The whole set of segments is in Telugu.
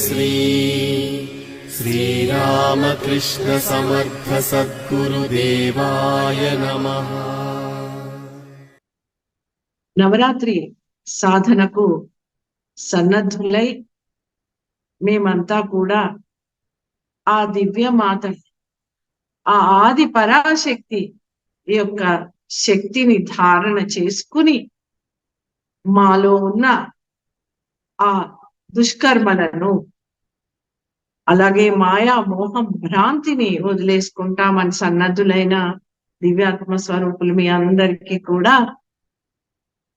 श्री श्रीरामकृष्ण समर्थ सद्गुरुदेवाय नमः। నవరాత్రి సాధనకు సన్నద్ధులై మేమంతా కూడా ఆ దివ్య మాత, ఆ ఆది పరాశక్తి యొక్క శక్తిని ధారణ చేసుకుని మాలో ఉన్న ఆ దుష్కర్మలను, అలాగే మాయా మోహం భ్రాంతిని వదిలేసుకుంటామని సన్నద్ధులైన దివ్యాత్మ స్వరూపులు మీ అందరికీ కూడా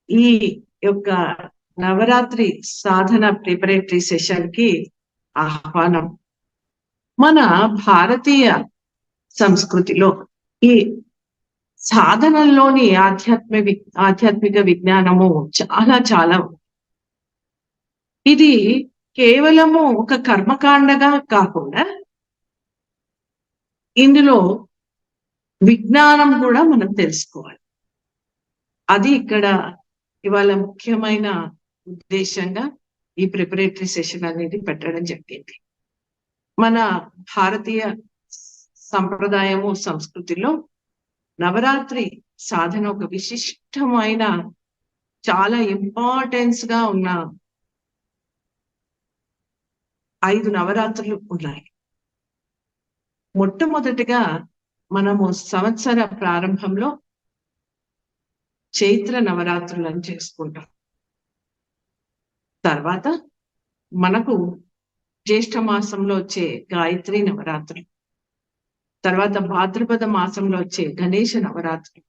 ఈ యొక్క నవరాత్రి సాధన ప్రిపరేటరీ సెషన్ కి ఆహ్వానం. మన భారతీయ సంస్కృతిలో ఈ సాధనల్లోని ఆధ్యాత్మిక విజ్ఞానము చాలా ఇది కేవలము ఒక కర్మకాండగా కాకుండా ఇందులో విజ్ఞానం కూడా మనం తెలుసుకోవాలి. అది ఇక్కడ ఇవాళ ముఖ్యమైన ఉద్దేశంగా ఈ ప్రిపరేటరీ సెషన్ అనేది పెట్టడం జరిగింది. మన భారతీయ సంప్రదాయము సంస్కృతిలో నవరాత్రి సాధన ఒక విశిష్టమైన, చాలా ఇంపార్టెన్స్ గా ఉన్న 5 నవరాత్రులు ఉన్నాయి. మొట్టమొదటిగా మనము సంవత్సర ప్రారంభంలో చైత్ర నవరాత్రులను చేసుకుంటాం. తర్వాత మనకు జ్యేష్ఠ మాసంలో వచ్చే గాయత్రి నవరాత్రులు, తర్వాత భాద్రపద మాసంలో వచ్చే గణేష నవరాత్రులు,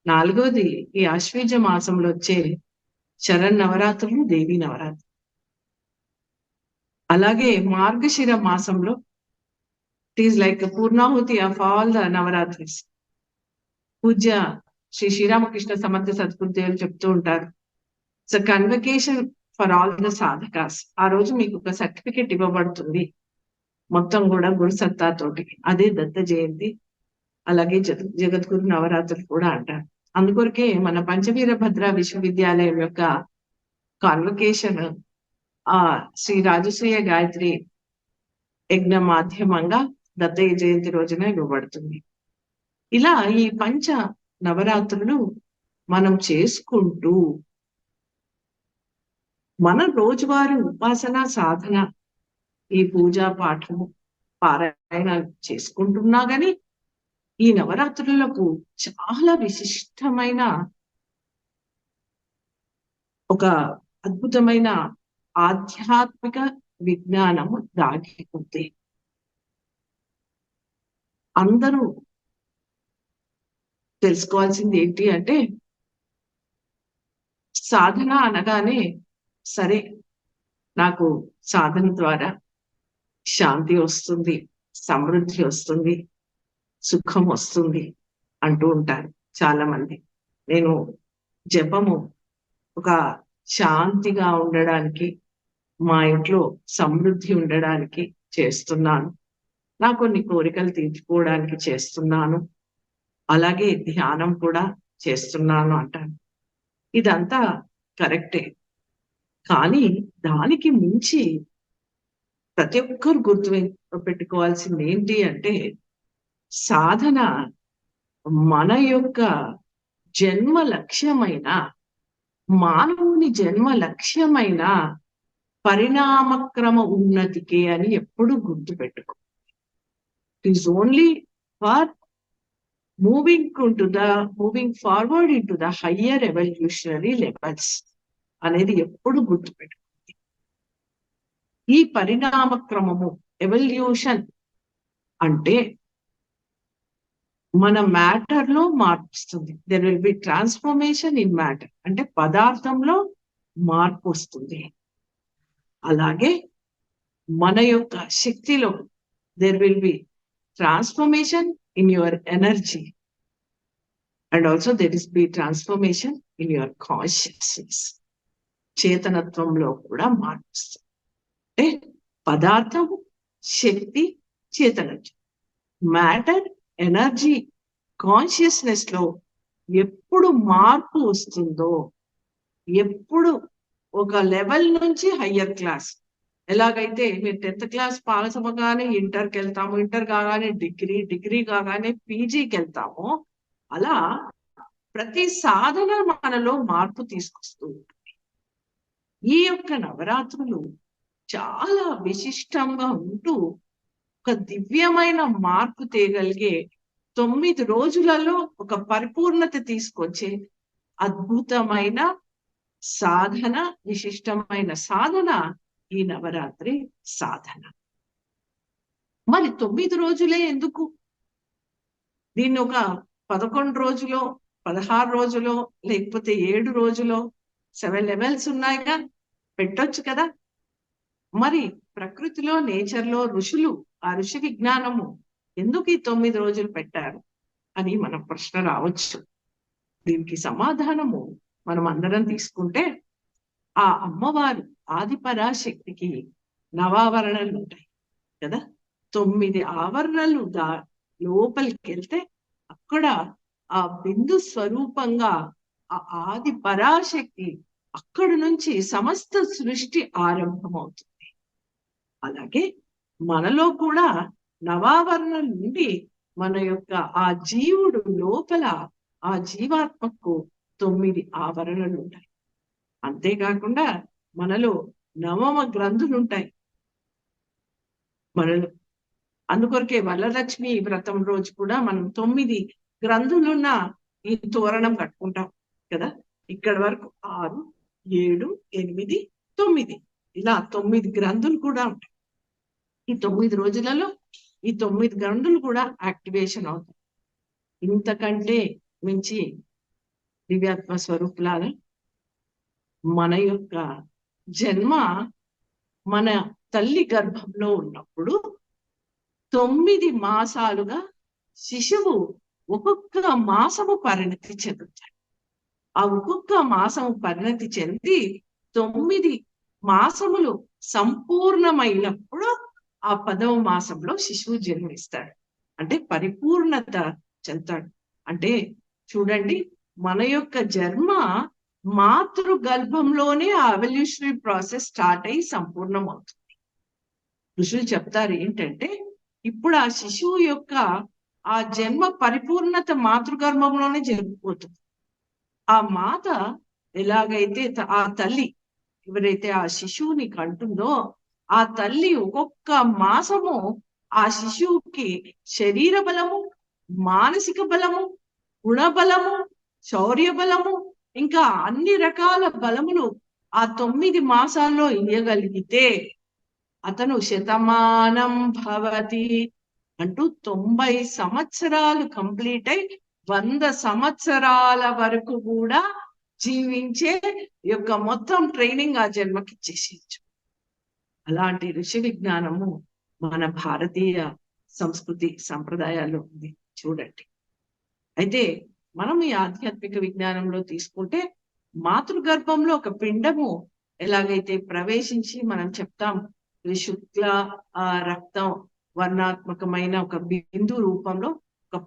4వది ఈ ఆశ్వీజ మాసంలో వచ్చే శరణ్ నవరాత్రులు, దేవి నవరాత్రులు. అలాగే మార్గశిర మాసంలో it is like purnahuti of all the Navaratris. Pujya Shri Sriramakrishna Samartha సద్గురుదేవులు చెప్తూ ఉంటారు, it's a convocation for all the sadhakas. ఆ రోజు మీకు ఒక సర్టిఫికెట్ ఇవ్వబడుతుంది మొత్తం కూడా గురు సత్తాతోటి. అదే దత్త జయంతి, అలాగే జగద్గురు నవరాత్రులు కూడా అంటారు. అందుకొరకే మన పంచవీరభద్ర విశ్వవిద్యాలయం యొక్క కాన్వకేషన్ ఆ శ్రీ రాజశ్రీయ గాయత్రి యజ్ఞ మాధ్యమంగా దత్తయ్య జయంతి రోజున ఇవ్వబడుతుంది. ఇలా ఈ పంచ నవరాత్రులు మనం చేసుకుంటూ మన రోజువారీ ఉపాసన సాధన, ఈ పూజా పాఠము పారాయణ చేసుకుంటున్నా గాని ఈ నవరాత్రులకు చాలా విశిష్టమైన ఒక అద్భుతమైన ఆధ్యాత్మిక విజ్ఞానము దాగి ఉంది. అందరూ తెలుసుకోవాల్సింది ఏంటి అంటే, సాధన అనగానే సరే నాకు సాధన ద్వారా శాంతి వస్తుంది, సమృద్ధి వస్తుంది, సుఖం వస్తుంది అంటూ ఉంటారు చాలా మంది. నేను జపము ఒక శాంతిగా ఉండడానికి, మా ఇంట్లో సమృద్ధి ఉండడానికి చేస్తున్నాను, నా కొన్ని కోరికలు తీర్చుకోవడానికి చేస్తున్నాను, అలాగే ధ్యానం కూడా చేస్తున్నాను అంటాను. ఇదంతా కరెక్టే, కానీ దానికి మించి ప్రతి ఒక్కరు గుర్తు పెట్టుకోవాల్సింది ఏంటి అంటే, సాధన మన యొక్క జన్మ లక్ష్యమైన, మానవుని జన్మ లక్ష్యమైన పరిణామక్రమ ఉన్నతికే అని ఎప్పుడు గుర్తుపెట్టుకో. It is only for moving forward in to the higher evolutionary levels అనేది ఎప్పుడు గుర్తుపెట్టుకోండి. ఈ పరిణామక్రమము, ఎవల్యూషన్ అంటే మన మ్యాటర్ లో మార్పు వస్తుంది. There will be transformation in matter, అంటే పదార్థంలో మార్పు వస్తుంది. అలాగే మన యొక్క శక్తిలో there will be transformation in your energy, and also there is be transformation in your consciousness. చేతనత్వంలో కూడా మార్పు వస్తుంది. అంటే పదార్థం, శక్తి, చేతనత్వం, మ్యాటర్, ఎనర్జీ, కాన్షియస్నెస్ లో ఎప్పుడు మార్పు వస్తుందో, ఎప్పుడు ఒక లెవెల్ నుంచి హయ్యర్ క్లాస్, ఎలాగైతే మీరు 10th క్లాస్ పాస్ అవ్వగానే ఇంటర్కి వెళ్తాము, ఇంటర్ కాగానే డిగ్రీ, డిగ్రీ కాగానే పీజీకి వెళ్తాము, అలా ప్రతి సాధన మనలో మార్పు తీసుకొస్తూ ఉంటుంది. ఈ యొక్క నవరాత్రులు చాలా విశిష్టంగా ఉంటూ ఒక దివ్యమైన మార్పు తేగలిగే 9 రోజులలో ఒక పరిపూర్ణత తీసుకొచ్చే అద్భుతమైన సాధన, విశిష్టమైన సాధన ఈ నవరాత్రి సాధన. మరి 9 రోజులే ఎందుకు? దీన్ని ఒక 11 రోజులో, 16 రోజులో, లేకపోతే 7 రోజులో 7 లెవెల్స్ ఉన్నాయిగా, పెట్టొచ్చు కదా. మరి ప్రకృతిలో, నేచర్లో ఋషులు, ఆ ఋషి విజ్ఞానము ఎందుకు ఈ 9 రోజులు పెట్టారు అని మన ప్రశ్న రావచ్చు. దీనికి సమాధానము మనం అందరం తీసుకుంటే, ఆ అమ్మవారు ఆది పరాశక్తికి నవావరణలు ఉంటాయి కదా. 9 ఆవరణలు లోపలికి వెళ్తే అక్కడ ఆ బిందు స్వరూపంగా ఆ ఆది పరాశక్తి అక్కడి నుంచి సమస్త సృష్టి ఆరంభమవుతుంది. అలాగే మనలో కూడా నవావరణల నుండి మన యొక్క ఆ జీవుడు లోపల ఆ జీవాత్మకు 9 ఆవరణలు ఉంటాయి. అంతేకాకుండా మనలో నవమ గ్రంథులు ఉంటాయి మనలో. అందుకొరకే వరలక్ష్మి వ్రతం రోజు కూడా మనం 9 గ్రంథులున్న ఈ తోరణం కట్టుకుంటాం కదా. ఇక్కడ వరకు 6, 7, 8, 9 ఇలా 9 గ్రంథులు కూడా ఉంటాయి. ఈ 9 రోజులలో ఈ 9 గ్రంథులు కూడా యాక్టివేషన్ అవుతాయి. ఇంతకంటే మించి దివ్యాత్మ స్వరూపులారా, మన యొక్క జన్మ మన తల్లి గర్భంలో ఉన్నప్పుడు 9 మాసాలుగా శిశువు ఒక్కొక్క మాసము పరిణతి చెందుతాడు. ఆ ఒక్కొక్క మాసము పరిణతి చెంది 9 మాసములు సంపూర్ణమైనప్పుడు ఆ 10వ మాసంలో శిశువు జన్మిస్తాడు. అంటే పరిపూర్ణత చెందుతాడు. అంటే చూడండి, మన యొక్క జన్మ మాతృ గర్భంలోనే ఆ ఎవల్యూషనరీ ప్రాసెస్ స్టార్ట్ అయ్యి సంపూర్ణం అవుతుంది. ఋషులు చెప్తారు ఏంటంటే, ఇప్పుడు ఆ శిశువు యొక్క ఆ జన్మ పరిపూర్ణత మాతృగర్భంలోనే జరిగిపోతుంది. ఆ మాత ఎలాగైతే ఆ తల్లి ఎవరైతే ఆ శిశువుని కంటుందో, ఆ తల్లి ఒక్కొక్క మాసము ఆ శిశువుకి శరీర బలము, మానసిక బలము, గుణబలము, శౌర్య బలము, ఇంకా అన్ని రకాల బలములు ఆ 9 మాసాల్లో ఇయ్యగలిగితే అతను శతమానం భవతి అంటూ 90 సంవత్సరాలు కంప్లీట్ అయి 100 సంవత్సరాల వరకు కూడా జీవించే యొక్క మొత్తం ట్రైనింగ్ ఆ జన్మకి ఇచ్చేసేయచ్చు. అలాంటి ఋషి విజ్ఞానము మన భారతీయ సంస్కృతి సంప్రదాయాల్లో ఉంది చూడండి. అయితే మనం ఈ ఆధ్యాత్మిక విజ్ఞానంలో తీసుకుంటే, మాతృగర్భంలో ఒక పిండము ఎలాగైతే ప్రవేశించి మనం చెప్తాం శుక్ల రక్తం వర్ణాత్మకమైన ఒక బిందు రూపంలో, ఒక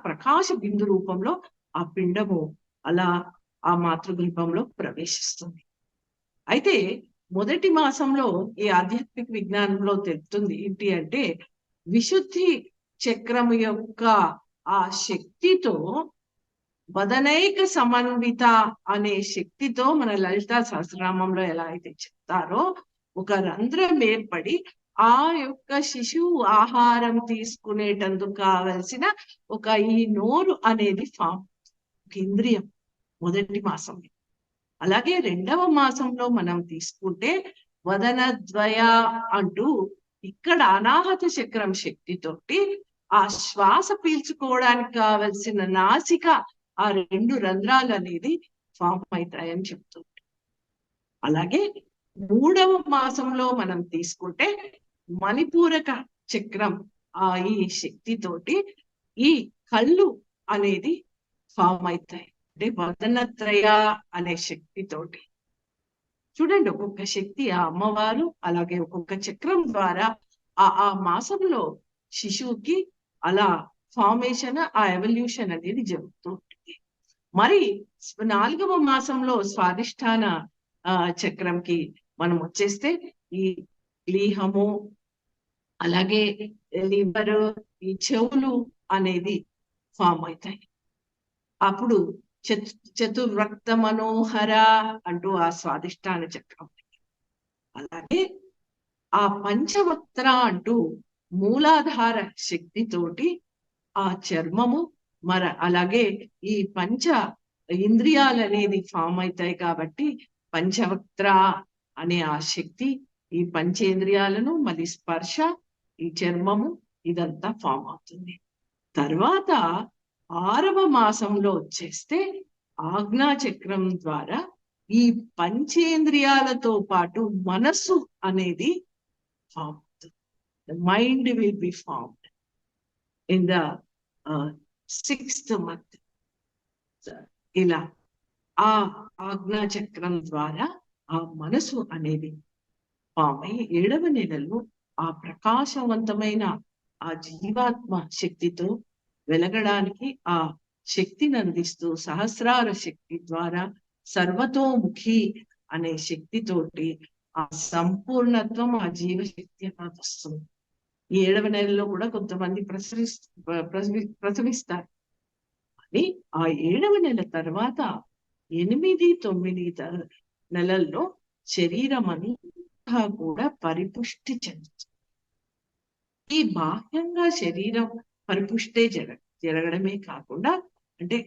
ప్రకాశ బిందు రూపంలో ఆ పిండము అలా ఆ మాతృగర్భంలో ప్రవేశిస్తుంది. అయితే మొదటి మాసంలో ఈ ఆధ్యాత్మిక విజ్ఞానంలో తెలుపుతుంది ఏంటి అంటే, విశుద్ధి చక్రము యొక్క ఆ శక్తితో, వదనైక సమన్విత అనే శక్తితో, మన లలితా సహస్రనామంలో ఎలా అయితే చెప్తారో, ఒక రంధ్రం ఏర్పడి ఆ యొక్క శిశువు ఆహారం తీసుకునేటందుకు కావలసిన ఒక ఈ నోరు అనేది ఫామ్, ఒక ఇంద్రియం మొదటి మాసం. అలాగే 2వ మాసంలో మనం తీసుకుంటే వదనద్వయ అంటూ ఇక్కడ అనాహత చక్రం శక్తితోటి ఆ శ్వాస పీల్చుకోవడానికి కావలసిన నాసిక ఆ 2 రంధ్రాలు అనేది ఫామ్ అవుతాయని చెప్తుంది. అలాగే 3వ మాసంలో మనం తీసుకుంటే మణిపూరక చక్రం ఆ ఈ శక్తితోటి ఈ కళ్ళు అనేది ఫామ్ అవుతాయి. అంటే వదనత్రయ అనే శక్తితోటి చూడండి, ఒక్కొక్క శక్తి ఆ అమ్మవారు అలాగే ఒక్కొక్క చక్రం ద్వారా ఆ మాసంలో శిశువుకి అలా ఫార్మేషన్, ఆ ఎవల్యూషన్ అనేది జరుగుతూ ఉంటుంది. మరి 4వ మాసంలో స్వాదిష్టాన చక్రంకి మనం వచ్చేస్తే, ఈ లీహము, అలాగే లివర్, ఈ చెవులు అనేది ఫామ్ అవుతాయి. అప్పుడు చతుర్రక్త మనోహర అంటూ ఆ స్వాదిష్టాన చక్రం. అలాగే ఆ పంచవక్త్ర అంటూ మూలాధార శక్తితోటి ఆ చర్మము అలాగే ఈ పంచ ఇంద్రియాలు అనేది ఫామ్ అవుతాయి. కాబట్టి పంచవక్త్ర అనే ఆ శక్తి ఈ పంచేంద్రియాలను, మళ్ళీ స్పర్శ, ఈ చర్మము, ఇదంతా ఫామ్ అవుతుంది. తర్వాత 6వ మాసంలో వచ్చేస్తే ఆజ్ఞా చక్రం ద్వారా ఈ పంచేంద్రియాలతో పాటు మనస్సు అనేది ఫామ్ అవుతుంది. The mind will be formed in the 6th month. ఇలా ఆ ఆజ్ఞా చక్రం ద్వారా ఆ మనసు అనేది ఫామ్ అయ్యి 7వ నెలలో ఆ ప్రకాశవంతమైన ఆ జీవాత్మ శక్తితో వెలగడానికి ఆ శక్తిని అందిస్తూ సహస్రార శక్తి ద్వారా సర్వతోముఖి అనే శక్తితోటి ఆ సంపూర్ణత్వం ఆ జీవశక్తి అనేది వస్తుంది. ఈ 7వ నెలలో కూడా కొంతమంది ప్రసవిస్తారు. అని ఆ 7వ నెల తర్వాత 8, 9 నెలల్లో శరీరం అంతా కూడా పరిపుష్టి చెందుతుంది. ఈ బాహ్యంగా శరీరం పరిపుష్టే జరగడమే కాకుండా, అంటే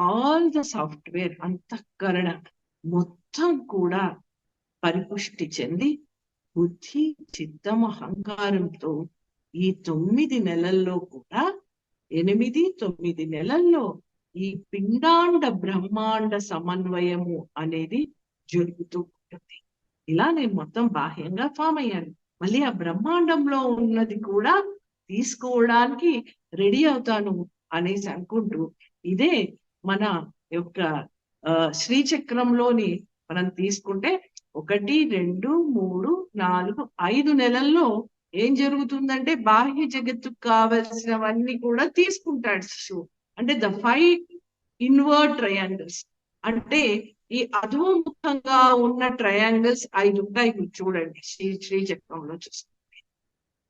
ఆల్ ద సాఫ్ట్వేర్ అంతఃకరణ మొత్తం కూడా పరిపుష్టి చెంది బుద్ధి, చిత్తం, అహంకారంతో ఈ 9 నెలల్లో కూడా 8, 9 నెలల్లో ఈ పిండాండ బ్రహ్మాండ సమన్వయము అనేది జరుగుతూ ఉంటుంది. ఇలా నేను మొత్తం బాహ్యంగా ఫామ్ అయ్యాను. మళ్ళీ ఆ బ్రహ్మాండంలో ఉన్నది కూడా తీసుకోవడానికి రెడీ అవుతాను అనేసి అనుకుంటూ, ఇదే మన యొక్క శ్రీచక్రంలోని మనం తీసుకుంటే 1, 2, 3, 4, 5 నెలల్లో ఏం జరుగుతుందంటే బాహ్య జగత్తుకు కావలసినవన్నీ కూడా తీసుకుంటాడు శిశువు. అంటే ద 5 ఇన్వర్ట్ ట్రయాంగిల్స్, అంటే ఈ అధోముఖంగా ఉన్న ట్రయాంగిల్స్ 5 ఉంటాయి. చూడండి శ్రీచక్రంలో చూసుకుంటే.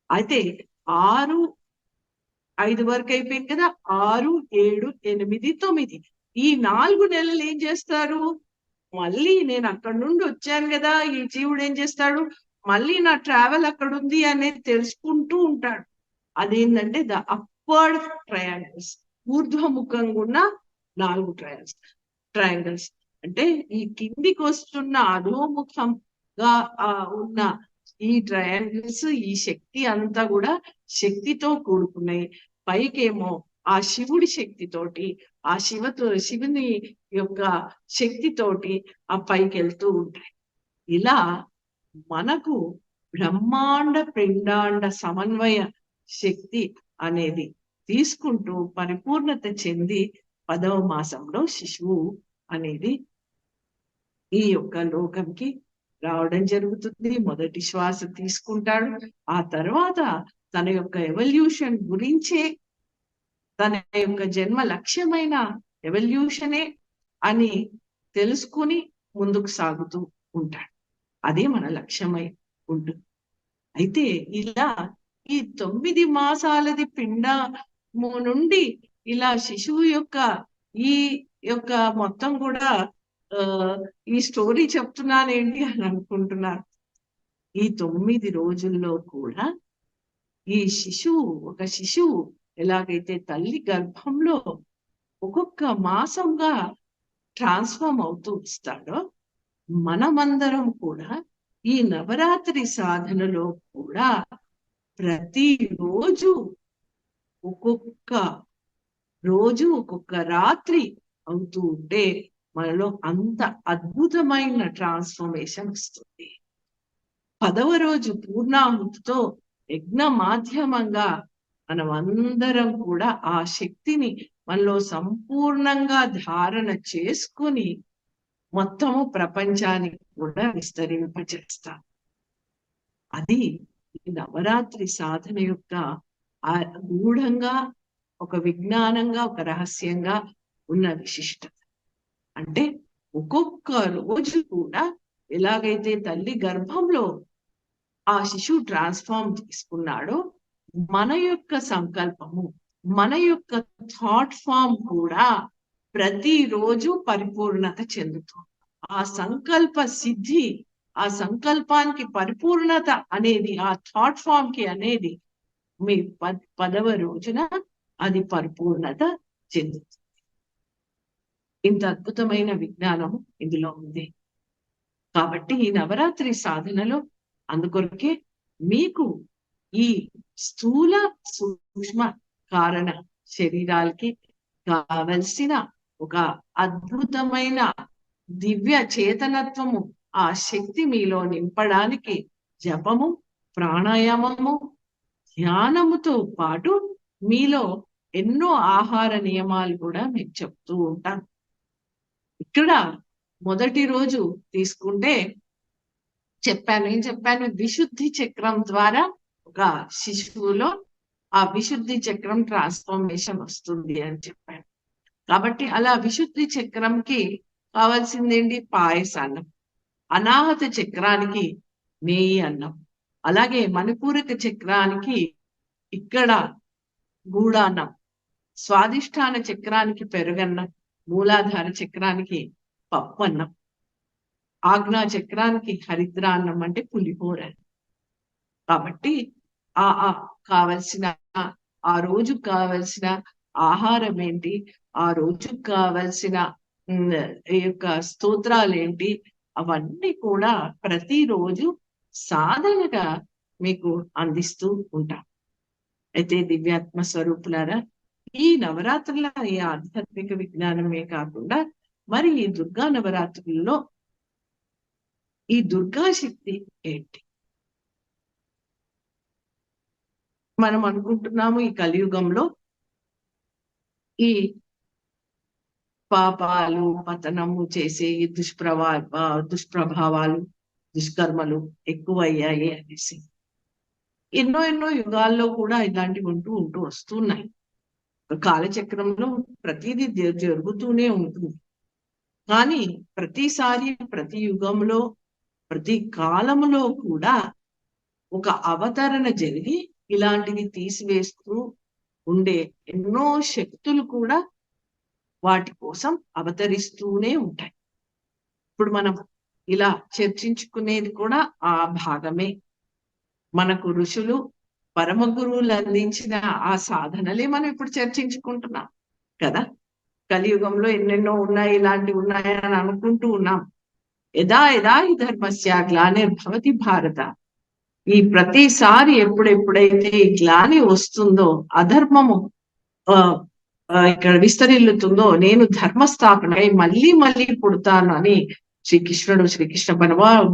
అయితే 6, 5 వరకు అయిపోయింది కదా. 6, 7, 8, 9 ఈ 4 నెలలు ఏం చేస్తారు? మళ్ళీ నేను అక్కడ నుండి వచ్చాను కదా, ఈ జీవుడు ఏం చేస్తాడు? మళ్ళీ నా ట్రావెల్ అక్కడ ఉంది అనేది తెలుసుకుంటూ ఉంటాడు. అదేంటంటే ద అప్వర్డ్ ట్రయాంగిల్స్, ఊర్ధ్వముఖంగా ఉన్న 4 ట్రయాంగిల్స్. అంటే ఈ కిందికి వస్తున్న అధోముఖంగా ఉన్న ఈ ట్రయాంగిల్స్, ఈ శక్తి అంతా కూడా శక్తితో కూడుకున్నాయి. పైకేమో ఆ శివుడి శక్తితోటి, ఆ శివుని యొక్క శక్తితోటి ఆ పైకి వెళ్తూ ఉంటాయి. ఇలా మనకు బ్రహ్మాండ పిండాండ సమన్వయ శక్తి అనేది తీసుకుంటూ పరిపూర్ణత చెంది 10వ మాసంలో శిశువు అనేది ఈ యొక్క లోకంకి రావడం జరుగుతుంది. మొదటి శ్వాస తీసుకుంటాడు. ఆ తర్వాత తన యొక్క ఎవల్యూషన్ గురించే, తన యొక్క జన్మ లక్ష్యమైన ఎవల్యూషనే అని తెలుసుకుని ముందుకు సాగుతూ ఉంటాడు. అదే మన లక్ష్యమై ఉంటుంది. అయితే ఇలా ఈ 9 మాసాలది పిండము నుండి ఇలా శిశువు యొక్క ఈ యొక్క మొత్తం కూడా ఈ స్టోరీ చెప్తున్నానేంటి అని అనుకుంటున్నారు. ఈ 9 రోజుల్లో కూడా ఈ ఒక శిశువు ఎలాగైతే తల్లి గర్భంలో ఒక్కొక్క మాసంగా ట్రాన్స్ఫార్మ్ అవుతూ వస్తాడో, మనమందరం కూడా ఈ నవరాత్రి సాధనలో కూడా ప్రతిరోజు ఒక్కొక్క రోజు ఒక్కొక్క రాత్రి అవుతూ ఉంటే మనలో అంత అద్భుతమైన ట్రాన్స్ఫర్మేషన్ వస్తుంది. 10వ రోజు పూర్ణాహుతితో యజ్ఞ మాధ్యమంగా మనం అందరం కూడా ఆ శక్తిని మనలో సంపూర్ణంగా ధారణ చేసుకుని మొత్తము ప్రపంచానికి కూడా విస్తరింపచేస్తాం. అది ఈ నవరాత్రి సాధన యొక్క గూఢంగా, ఒక విజ్ఞానంగా, ఒక రహస్యంగా ఉన్న విశిష్టత. అంటే ఒక్కొక్క రోజు కూడా ఎలాగైతే తల్లి గర్భంలో ఆ శిశువు ట్రాన్స్ఫార్మ్ తీసుకున్నాడో మన యొక్క సంకల్పము, మన యొక్క థాట్ ఫామ్ కూడా ప్రతిరోజు పరిపూర్ణత చెందుతుంది. ఆ సంకల్ప సిద్ధి, ఆ సంకల్పానికి పరిపూర్ణత అనేది, ఆ థాట్ ఫామ్ కి అనేది మీ 10వ రోజున అది పరిపూర్ణత చెందుతుంది. ఇంత అద్భుతమైన విజ్ఞానము ఇందులో ఉంది. కాబట్టి ఈ నవరాత్రి సాధనలో అందుకొరకే మీకు ఈ స్థూల సూక్ష్మ కారణ శరీరాలకి కావలసిన ఒక అద్భుతమైన దివ్య చేతనత్వము, ఆ శక్తి మీలో నింపడానికి జపము, ప్రాణాయామము, ధ్యానముతో పాటు మీలో ఎన్నో ఆహార నియమాలు కూడా మీకు చెప్తూ ఉంటాను. ఇక్కడ మొదటి రోజు తీసుకుంటే ఏం చెప్పాను, విశుద్ధి చక్రం ద్వారా ఒక శిశువులో ఆ విశుద్ధి చక్రం ట్రాన్స్ఫర్మేషన్ వస్తుంది అని చెప్పాను. కాబట్టి అలా విశుద్ధి చక్రంకి కావాల్సిందేంటి? పాయసాన్నం. అనాహత చక్రానికి నెయ్యి అన్నం. అలాగే మణిపూరక చక్రానికి ఇక్కడ గూడాన్నం, స్వాదిష్టాన చక్రానికి పెరుగన్నం, మూలాధార చక్రానికి పప్పు అన్నం, ఆజ్ఞా చక్రానికి హరిద్రాన్నం అంటే పులిహోర. కాబట్టి కావలసిన ఆ రోజు కావలసిన ఆహారం ఏంటి, ఆ రోజు కావలసిన ఈ యొక్క స్తోత్రాలు ఏంటి, అవన్నీ కూడా ప్రతిరోజు సాధనగా మీకు అందిస్తూ ఉంటాం. అయితే దివ్యాత్మ స్వరూపులారా, ఈ నవరాత్రుల ఈ ఆధ్యాత్మిక విజ్ఞానమే కాకుండా మరి ఈ దుర్గా నవరాత్రుల్లో ఈ దుర్గా శక్తి ఏంటి? మనం అనుకుంటున్నాము ఈ కలియుగంలో ఈ పాపాలు పతనము చేసే ఈ దుష్ప్రభావాలు, దుష్కర్మలు ఎక్కువయ్యాయి అనేసి. ఎన్నో యుగాల్లో కూడా ఇలాంటివి ఉంటూ వస్తున్నాయి. కాలచక్రంలో ప్రతిదీ జరుగుతూనే ఉంటుంది. కానీ ప్రతిసారి, ప్రతి యుగంలో, ప్రతి కాలంలో కూడా ఒక అవతరణ జరిగి ఇలాంటివి తీసివేస్తూ ఉండే ఎన్నో శక్తులు కూడా వాటి కోసం అవతరిస్తూనే ఉంటాయి. ఇప్పుడు మనం ఇలా చర్చించుకునేది కూడా ఆ భాగమే. మనకు ఋషులు, పరమ గురువులు అందించిన ఆ సాధనలే మనం ఇప్పుడు చర్చించుకుంటున్నాం కదా. కలియుగంలో ఎన్నెన్నో ఉన్నాయి, ఇలాంటివి ఉన్నాయని అనుకుంటూ ఉన్నాం. యదా యదా హి ధర్మస్య గ్లానిర్భవతి భారత. ఈ ప్రతిసారి ఎప్పుడెప్పుడైతే ఈ గ్లాని వస్తుందో, అధర్మము ఇక్కడ విస్తరిల్లుతుందో, నేను ధర్మస్థాపనై మళ్ళీ మళ్ళీ పుడతాను అని శ్రీకృష్ణ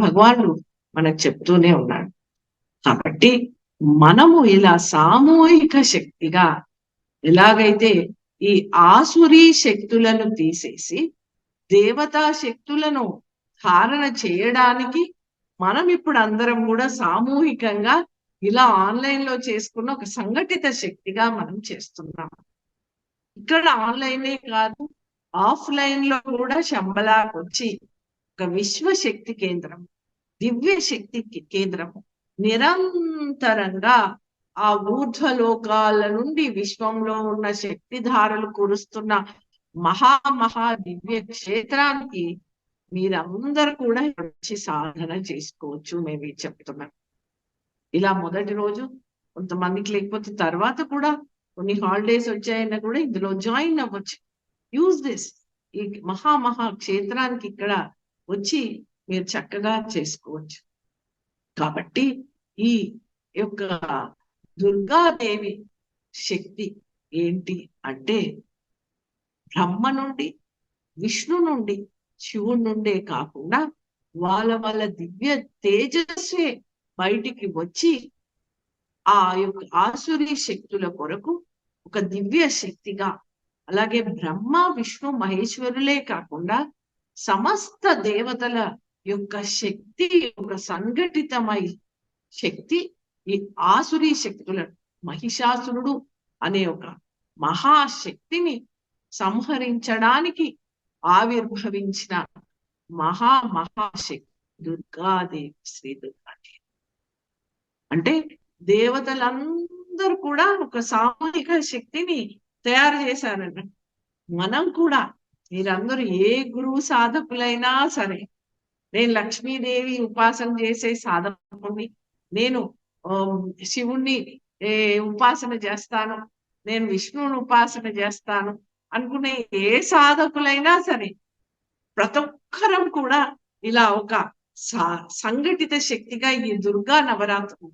భగవానుడు మనకు చెప్తూనే ఉన్నాడు. కాబట్టి మనము ఇలా సామూహిక శక్తిగా ఎలాగైతే ఈ ఆసురీ శక్తులను తీసేసి దేవతా శక్తులను ధారణ చేయడానికి మనం ఇప్పుడు అందరం కూడా సామూహికంగా ఇలా ఆన్లైన్ లో చేసుకున్న ఒక సంఘటిత శక్తిగా మనం చేస్తున్నాం. ఇక్కడ ఆన్లైనే కాదు, ఆఫ్లైన్ లో కూడా శంబలాకు వచ్చి ఒక విశ్వశక్తి కేంద్రం, దివ్య శక్తి కేంద్రము నిరంతరంగా ఆ ఊర్ధ్వలోకాల నుండి విశ్వంలో ఉన్న శక్తిధారలు కురుస్తున్న మహా దివ్య క్షేత్రానికి మీరందరూ కూడా వచ్చి సాధన చేసుకోవచ్చు. మేము చెప్తున్నాం. ఇలా మొదటి రోజు కొంతమందికి, లేకపోతే తర్వాత కూడా కొన్ని హాలిడేస్ వచ్చాయన్నా కూడా ఇందులో జాయిన్ అవ్వచ్చు. Use this. ఈ మహా క్షేత్రానికి ఇక్కడ వచ్చి మీరు చక్కగా చేసుకోవచ్చు. కాబట్టి ఈ యొక్క దుర్గాదేవి శక్తి ఏంటి అంటే, బ్రహ్మ నుండి, విష్ణు నుండి, శివుడి నుండే కాకుండా వాళ్ళ దివ్య తేజస్సే బయటికి వచ్చి ఆ యొక్క ఆసురీ శక్తుల కొరకు ఒక దివ్య శక్తిగా, అలాగే బ్రహ్మ విష్ణు మహేశ్వరులే కాకుండా సమస్త దేవతల యొక్క శక్తి, ఒక సంఘటితమై శక్తి ఈ ఆసురీ శక్తులను, మహిషాసురుడు అనే ఒక మహాశక్తిని సంహరించడానికి ఆవిర్భవించిన మహాశక్తి దుర్గాదేవి, శ్రీ దుర్గాదేవి. అంటే దేవతలందరూ కూడా ఒక సామూహిక శక్తిని తయారు చేశారన్న. మనం కూడా మీరందరూ ఏ గురువు సాధకులైనా సరే, నేను లక్ష్మీదేవి ఉపాసన చేసే సాధకుని, నేను శివుణ్ణి ఉపాసన చేస్తాను, నేను విష్ణువుని ఉపాసన చేస్తాను అనుకునే ఏ సాధకులైనా సరే, ప్రతి ఒక్కరం కూడా ఇలా ఒక సంఘటిత శక్తిగా ఈ దుర్గా నవరాత్రులు,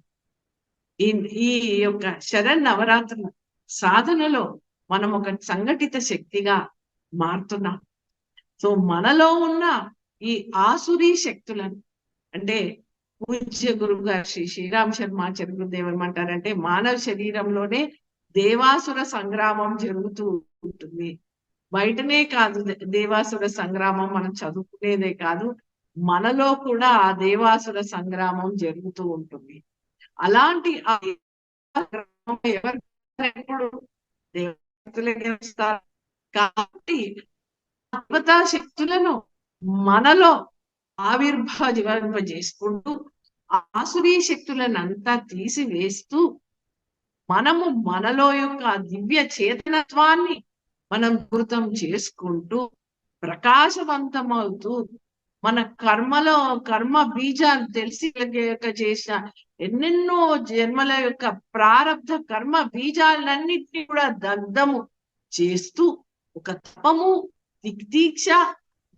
ఈ ఈ యొక్క శరన్నవరాత్రుల సాధనలో మనం ఒక సంఘటిత శక్తిగా మారుతున్నాం. సో మనలో ఉన్న ఈ ఆసురీ శక్తులను, అంటే పూజ్య గురువు గారు శ్రీ శ్రీరామ్ శర్మాచార్య గురుదేవ్ ఏమంటారంటే, మానవ శరీరంలోనే దేవాసుర సంగ్రామం జరుగుతూ ఉంటుంది. బయటనే కాదు దేవాసుర సంగ్రామం, మనం చదువుకునేదే కాదు, మనలో కూడా ఆ దేవాసుర సంగ్రామం జరుగుతూ ఉంటుంది. అలాంటి ఆ ఎవరు ఎప్పుడు దేవతలే గెలుస్తారు కాబట్టి దేవతా శక్తులను మనలో ఆవిర్భావింపజేసుకుంటూ ఆసురీ శక్తులను అంతా తీసివేస్తూ మనము మనలో యొక్క దివ్య చేతనత్వాన్ని మనం కృతం చేసుకుంటూ ప్రకాశవంతమవుతూ మన కర్మ బీజాలు తెలిసి చేసిన ఎన్నెన్నో జన్మల యొక్క ప్రారబ్ధ కర్మ బీజాలన్నింటినీ కూడా దగ్ధము చేస్తూ ఒక తపము, దిగ్దీక్ష,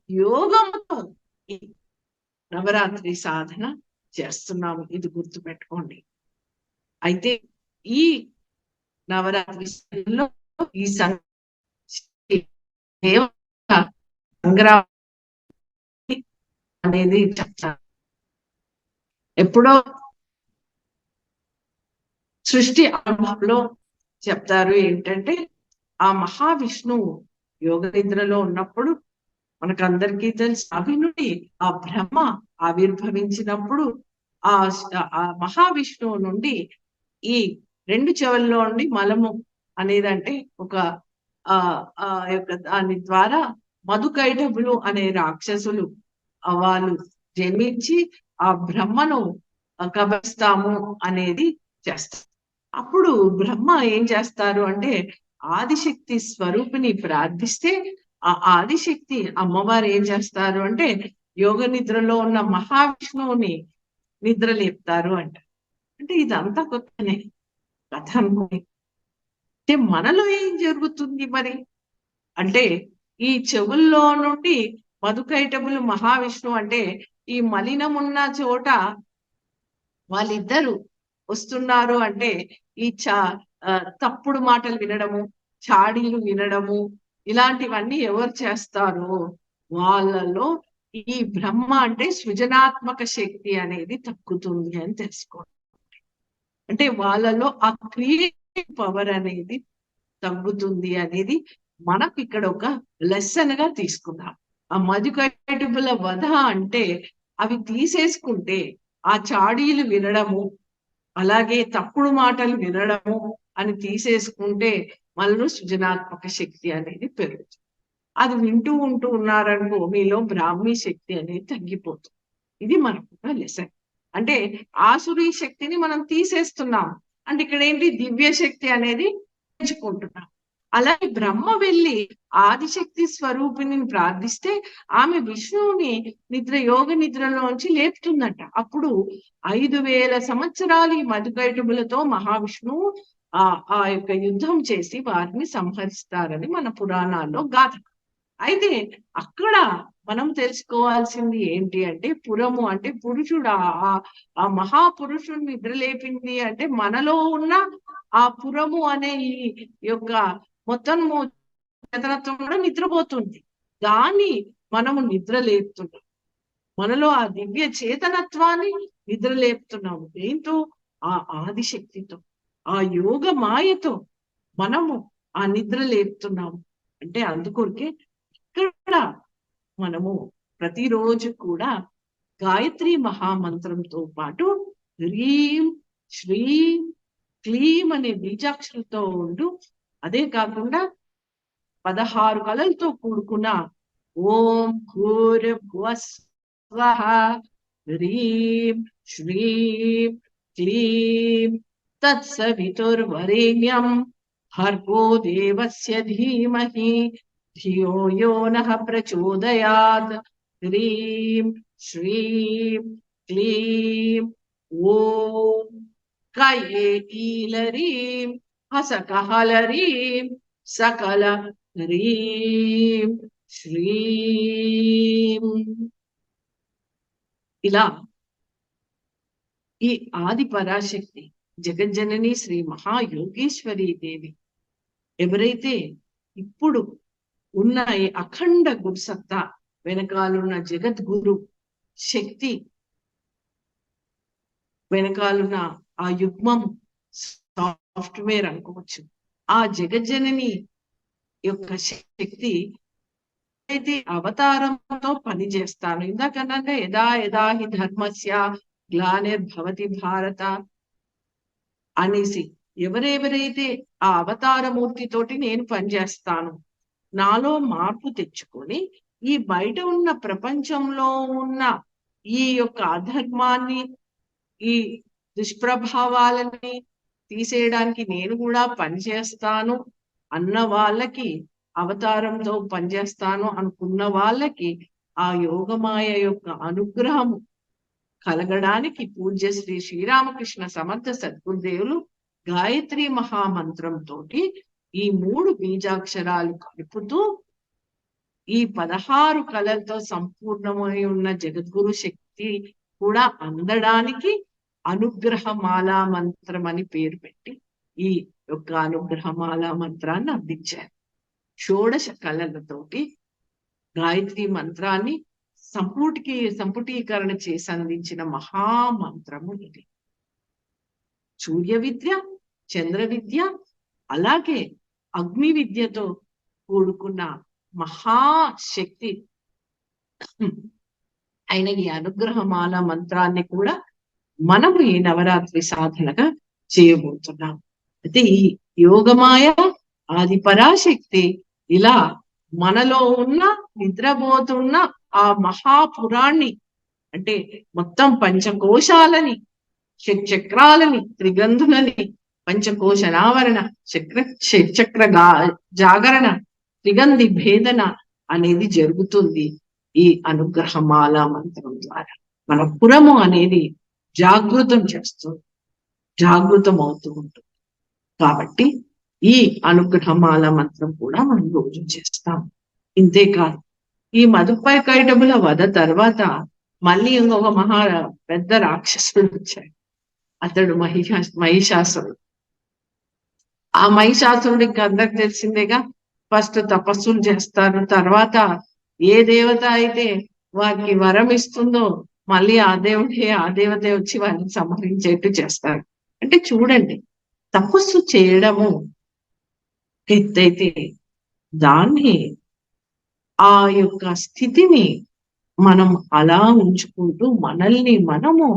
యోగముతో ఈ నవరాత్రి సాధన చేస్తున్నాము. ఇది గుర్తుపెట్టుకోండి. అయితే ఈ నవరాత్రి ఈ సంగ్రామం అనేది చెప్తారు. ఎప్పుడో సృష్టి అనుభవంలో చెప్తారు ఏంటంటే, ఆ మహావిష్ణువు యోగ నిద్రలో ఉన్నప్పుడు మనకందరికీ తెలుసు, అభినుడి ఆ బ్రహ్మ ఆవిర్భవించినప్పుడు ఆ మహావిష్ణువు నుండి ఈ రెండు చెవుల్లో నుండి మలము అనేదంటే ఒక యొక్క దాని ద్వారా మధుకైటభులు అనే రాక్షసులు వాళ్ళు జన్మించి ఆ బ్రహ్మను కబస్తాము అనేది చేస్తారు. అప్పుడు బ్రహ్మ ఏం చేస్తారు అంటే, ఆదిశక్తి స్వరూపిణి ప్రార్థిస్తే ఆ ఆదిశక్తి అమ్మవారు ఏం చేస్తారు అంటే, యోగ నిద్రలో ఉన్న మహావిష్ణువుని నిద్ర లేపుతారు అంట. అంటే ఇదంతా కొత్తనే కథ అనుకోని. అంటే మనలో ఏం జరుగుతుంది మరి అంటే, ఈ చెవుల్లో నుండి మధుకైటబులు మహావిష్ణువు అంటే, ఈ మలినం ఉన్న చోట వాళ్ళిద్దరు వస్తున్నారు అంటే, ఈ తప్పుడు మాటలు వినడము, చాడీలు వినడము, ఇలాంటివన్నీ ఎవరు చేస్తారో వాళ్ళలో ఈ బ్రహ్మ అంటే సృజనాత్మక శక్తి అనేది తగ్గుతుంది అని తెలుసుకోండి. అంటే వాళ్ళలో ఆ క్రియేటివ్ పవర్ అనేది తగ్గుతుంది అనేది మనకు ఇక్కడ ఒక లెసన్ గా తీసుకున్నాం. ఆ మధుకైటబుల వధ అంటే అవి తీసేసుకుంటే ఆ చాడీలు వినడము, అలాగే తప్పుడు మాటలు వినడము అని తీసేసుకుంటే మనలో సృజనాత్మక శక్తి అనేది పెరుగుతుంది. అది వింటూ ఉన్నారనుకో, మీలో బ్రాహ్మీ శక్తి అనేది తగ్గిపోతుంది. ఇది మనకు లెసన్. అంటే ఆసురీ శక్తిని మనం తీసేస్తున్నాం అంటే ఇక్కడ ఏంటి, దివ్య శక్తి అనేది పెంచుకుంటున్నాం. అలాగే బ్రహ్మ వెళ్ళి ఆదిశక్తి స్వరూపిణిని ప్రార్థిస్తే ఆమె విష్ణువుని యోగ నిద్రలోంచి లేపుతుందంట. అప్పుడు 5000 సంవత్సరాలు ఈ మధుకైటబులతో మహావిష్ణువు ఆ యొక్క యుద్ధం చేసి వారిని సంహరిస్తారని మన పురాణాల్లో గాథ. అయితే అక్కడ మనం తెలుసుకోవాల్సింది ఏంటి అంటే, పురము అంటే పురుషుడు, ఆ మహాపురుషుని నిద్రలేపింది అంటే మనలో ఉన్న ఆ పురము అనే ఈ యొక్క మొత్తం చేతనత్వం కూడా నిద్రపోతుంది. దాన్ని మనము నిద్రలేపుతున్నాం. మనలో ఆ దివ్య చేతనత్వాన్ని నిద్రలేపుతున్నాము. ఏంటో ఆ ఆదిశక్తితో, ఆ యోగ మాయతో మనము ఆ నిద్ర లేపుతున్నాము. అంటే అందుకొరకే ఇక్కడ మనము ప్రతిరోజు కూడా గాయత్రి మహామంత్రంతో పాటు హ్రీం శ్రీం క్లీం అనే బీజాక్షరంతో ఉంటూ, అదే కాకుండా 16 కళలతో కూడుకున్న ఓం భూర్భువః స్వః హ్రీం శ్రీం క్లీం తత్సవితుర్వరేణ్యం భర్గో దేవస్య ధీమహి ధియో యో నః ప్రచోదయాత్. హ్రీం శ్రీం క్లీం ఓం కయే ఈలరీం హసకహలరీం సకల హ్రీం శ్రీం. ఇలా ఈ ఆది పరాశక్తి జగజ్జనని శ్రీ మహాయోగేశ్వరీ దేవి ఎవరైతే ఇప్పుడు ఉన్న ఈ అఖండ గురుసత్తా వెనకాలన్న జగద్గురు శక్తి వెనకాలన్న ఆ యుగ్మం సాఫ్ట్వేర్ అనుకోవచ్చు, ఆ జగజ్జనని యొక్క శక్తి అయితే అవతారంతో పనిచేస్తాను. ఇందాకన్నా యదా యదా హి ధర్మస్య గ్లానిర్భవతి భారత అనేసి ఎవరెవరైతే ఆ అవతారమూర్తితోటి నేను పనిచేస్తాను, నాలో మార్పు తెచ్చుకొని ఈ బయట ఉన్న ప్రపంచంలో ఉన్న ఈ యొక్క అధర్మాన్ని, ఈ దుష్ప్రభావాలని తీసేయడానికి నేను కూడా పనిచేస్తాను అన్న వాళ్ళకి, అవతారంతో పనిచేస్తాను అనుకున్న వాళ్ళకి ఆ యోగమాయ యొక్క అనుగ్రహము కలగడానికి పూజ్య శ్రీ శ్రీరామకృష్ణ సమర్థ సద్గురుదేవులు గాయత్రి మహామంత్రంతో ఈ 3 బీజాక్షరాలు కలుపుతూ ఈ 16 కళలతో సంపూర్ణమై ఉన్న జగద్గురు శక్తి కూడా అందడానికి అనుగ్రహమాలా మంత్రం అని పేరు పెట్టి ఈ యొక్క అనుగ్రహమాలా మంత్రాన్ని అందించారు. 16 కళలతోటి గాయత్రి మంత్రాన్ని సంపుటీకరణ చేసి అందించిన మహామంత్రము ఇది. సూర్య విద్య, చంద్ర విద్య, అలాగే అగ్ని విద్యతో కూడుకున్న మహాశక్తి అయిన ఈ అనుగ్రహమాల మంత్రాన్ని కూడా మనము ఈ నవరాత్రి సాధనగా చేయబోతున్నాం. అయితే ఈ యోగమాయ ఆది పరాశక్తి ఇలా మనలో ఉన్న నిద్రపోతున్న ఆ మహాపురాన్ని, అంటే మొత్తం పంచకోశాలని, చక్రాలని, త్రిగంధులని, పంచకోశనావరణ, చక్ర జాగరణ, త్రిగంధి భేదన అనేది జరుగుతుంది ఈ అనుగ్రహమాల మంత్రం ద్వారా. మన పురము అనేది జాగృతం చేస్తుంది, జాగృతం అవుతూ ఉంటుంది. కాబట్టి ఈ అనుగ్రహమాల మంత్రం కూడా మనం రోజు చేస్తాం. ఇంతేకాదు, ఈ మధుపై కైటముల వధ తర్వాత మళ్ళీ ఇంకొక పెద్ద రాక్షసుడు వచ్చాడు. అతడు మహిషాసురుడు. ఆ మహిషాసురుడికి అందరికి తెలిసిందేగా, ఫస్ట్ తపస్సులు చేస్తారు, తర్వాత ఏ దేవత అయితే వారికి వరం ఇస్తుందో మళ్ళీ ఆ దేవత వచ్చి వారిని సంహరించేట్టు చేస్తారు. అంటే చూడండి, తపస్సు చేయడము ఎత్తైతే దాన్ని, ఆ యొక్క స్థితిని మనం అలా ఉంచుకుంటూ మనల్ని మనము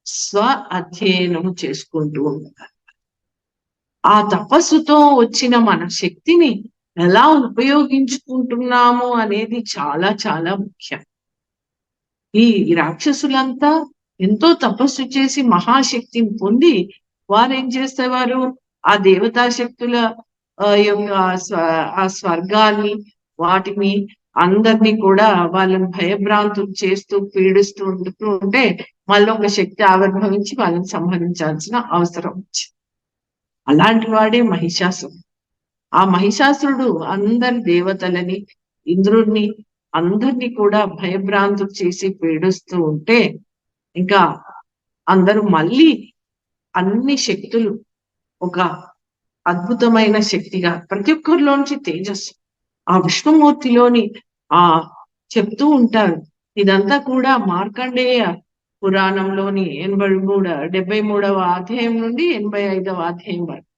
స్వ అధ్యయనము చేసుకుంటూ ఉండాలి. ఆ తపస్సుతో వచ్చిన మన శక్తిని ఎలా ఉపయోగించుకుంటున్నాము అనేది చాలా చాలా ముఖ్యం. ఈ రాక్షసులంతా ఎంతో తపస్సు చేసి మహాశక్తిని పొంది వారు ఏం చేసేవారు, ఆ దేవతా శక్తుల యొక్క ఆ స్వర్గాన్ని, వాటిని అందరినీ కూడా వాళ్ళని భయభ్రాంతులు చేస్తూ పీడిస్తూ ఉంటే మళ్ళీ ఒక శక్తి ఆవిర్భవించి వాళ్ళని సంహరించాల్సిన అవసరం వచ్చింది. అలాంటి వాడే మహిషాసురుడు. ఆ మహిషాసురుడు అందరి దేవతలని, ఇంద్రుడిని, అందరినీ కూడా భయభ్రాంతులు చేసి పీడిస్తూ ఉంటే ఇంకా అందరూ మళ్ళీ అన్ని శక్తులు ఒక అద్భుతమైన శక్తిగా ప్రతి ఒక్కరిలోంచి తేజస్సు, ఆ విష్ణుమూర్తిలోని చెప్తూ ఉంటారు. ఇదంతా కూడా మార్కండేయ పురాణంలోని 73వ అధ్యాయం నుండి 85వ అధ్యాయం వరకు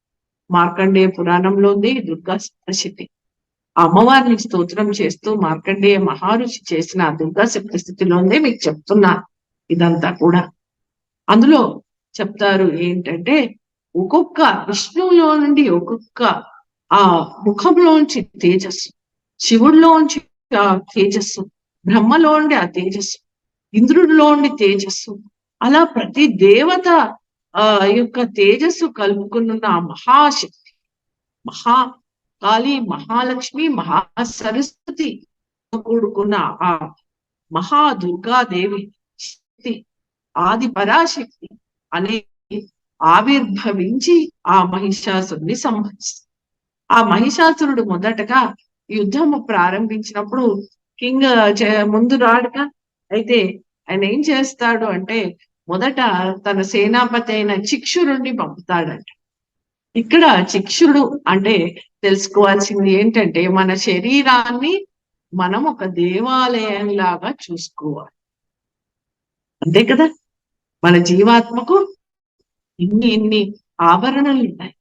మార్కండేయ పురాణంలో ఉంది. దుర్గా సప్తశతి, అమ్మవారిని స్తోత్రం చేస్తూ మార్కండేయ మహర్షి చేసిన ఆ దుర్గా సప్తశతిలోనే మీకు చెప్తున్నారు. ఇదంతా కూడా అందులో చెప్తారు ఏంటంటే, ఒక్కొక్క విష్ణువులో నుండి ఒక్కొక్క ఆ ముఖంలోంచి తేజస్సు, శివుడిలోంచి ఆ తేజస్సు, బ్రహ్మలో ఉండి ఆ తేజస్సు, ఇంద్రుడిలో ఉండి తేజస్సు, అలా ప్రతి దేవత ఆ యొక్క తేజస్సు కలుపుకున్న ఆ మహాశక్తి, మహా కాళీ, మహాలక్ష్మి, మహా సరస్వతి కూడుకున్న ఆ మహా దుర్గాదేవి శక్తి, ఆది పరాశక్తి అనే ఆవిర్భవించి ఆ మహిషాసురుని సంహరిస్తుంది. ఆ మహిషాసురుడు మొదటగా యుద్ధము ప్రారంభించినప్పుడు కింగ్ ముందు రాడుగా. అయితే ఆయన ఏం చేస్తాడు అంటే మొదట తన సేనాపతి అయిన చిక్షురుణ్ణి పంపుతాడంట. ఇక్కడ చిక్షుడు అంటే తెలుసుకోవాల్సింది ఏంటంటే మన శరీరాన్ని మనం ఒక దేవాలయం లాగా చూసుకోవాలి. అంతే కదా. మన జీవాత్మకు ఇన్ని ఆవరణలు ఉన్నాయి.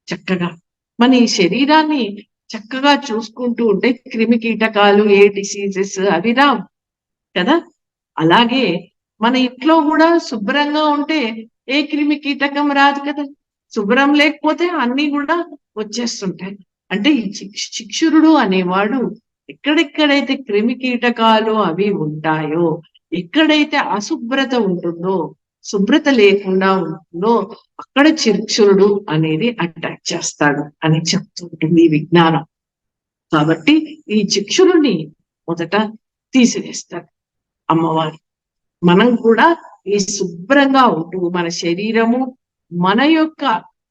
చక్కగా మన ఈ శరీరాన్ని చక్కగా చూసుకుంటూ ఉంటే క్రిమి కీటకాలు, ఏ డిసీజెస్ అవి రావు కదా. అలాగే మన ఇంట్లో కూడా శుభ్రంగా ఉంటే ఏ క్రిమి కీటకం రాదు కదా. శుభ్రం లేకపోతే అన్ని కూడా వచ్చేస్తుంటాయి. అంటే ఈ చిక్షురుడు అనేవాడు ఎక్కడెక్కడైతే క్రిమి కీటకాలు అవి ఉంటాయో, ఎక్కడైతే అశుభ్రత ఉంటుందో, శుభ్రత లేకుండా ఉంటుందో అక్కడ చిక్షురుడు అనేది అటాక్ చేస్తాడు అని చెప్తుంటుంది ఈ విజ్ఞానం. కాబట్టి ఈ చిక్షురుని మొదట తీసివేస్తాడు అమ్మవారు. మనం కూడా ఈ శుభ్రంగా ఉంటూ మన శరీరము, మన యొక్క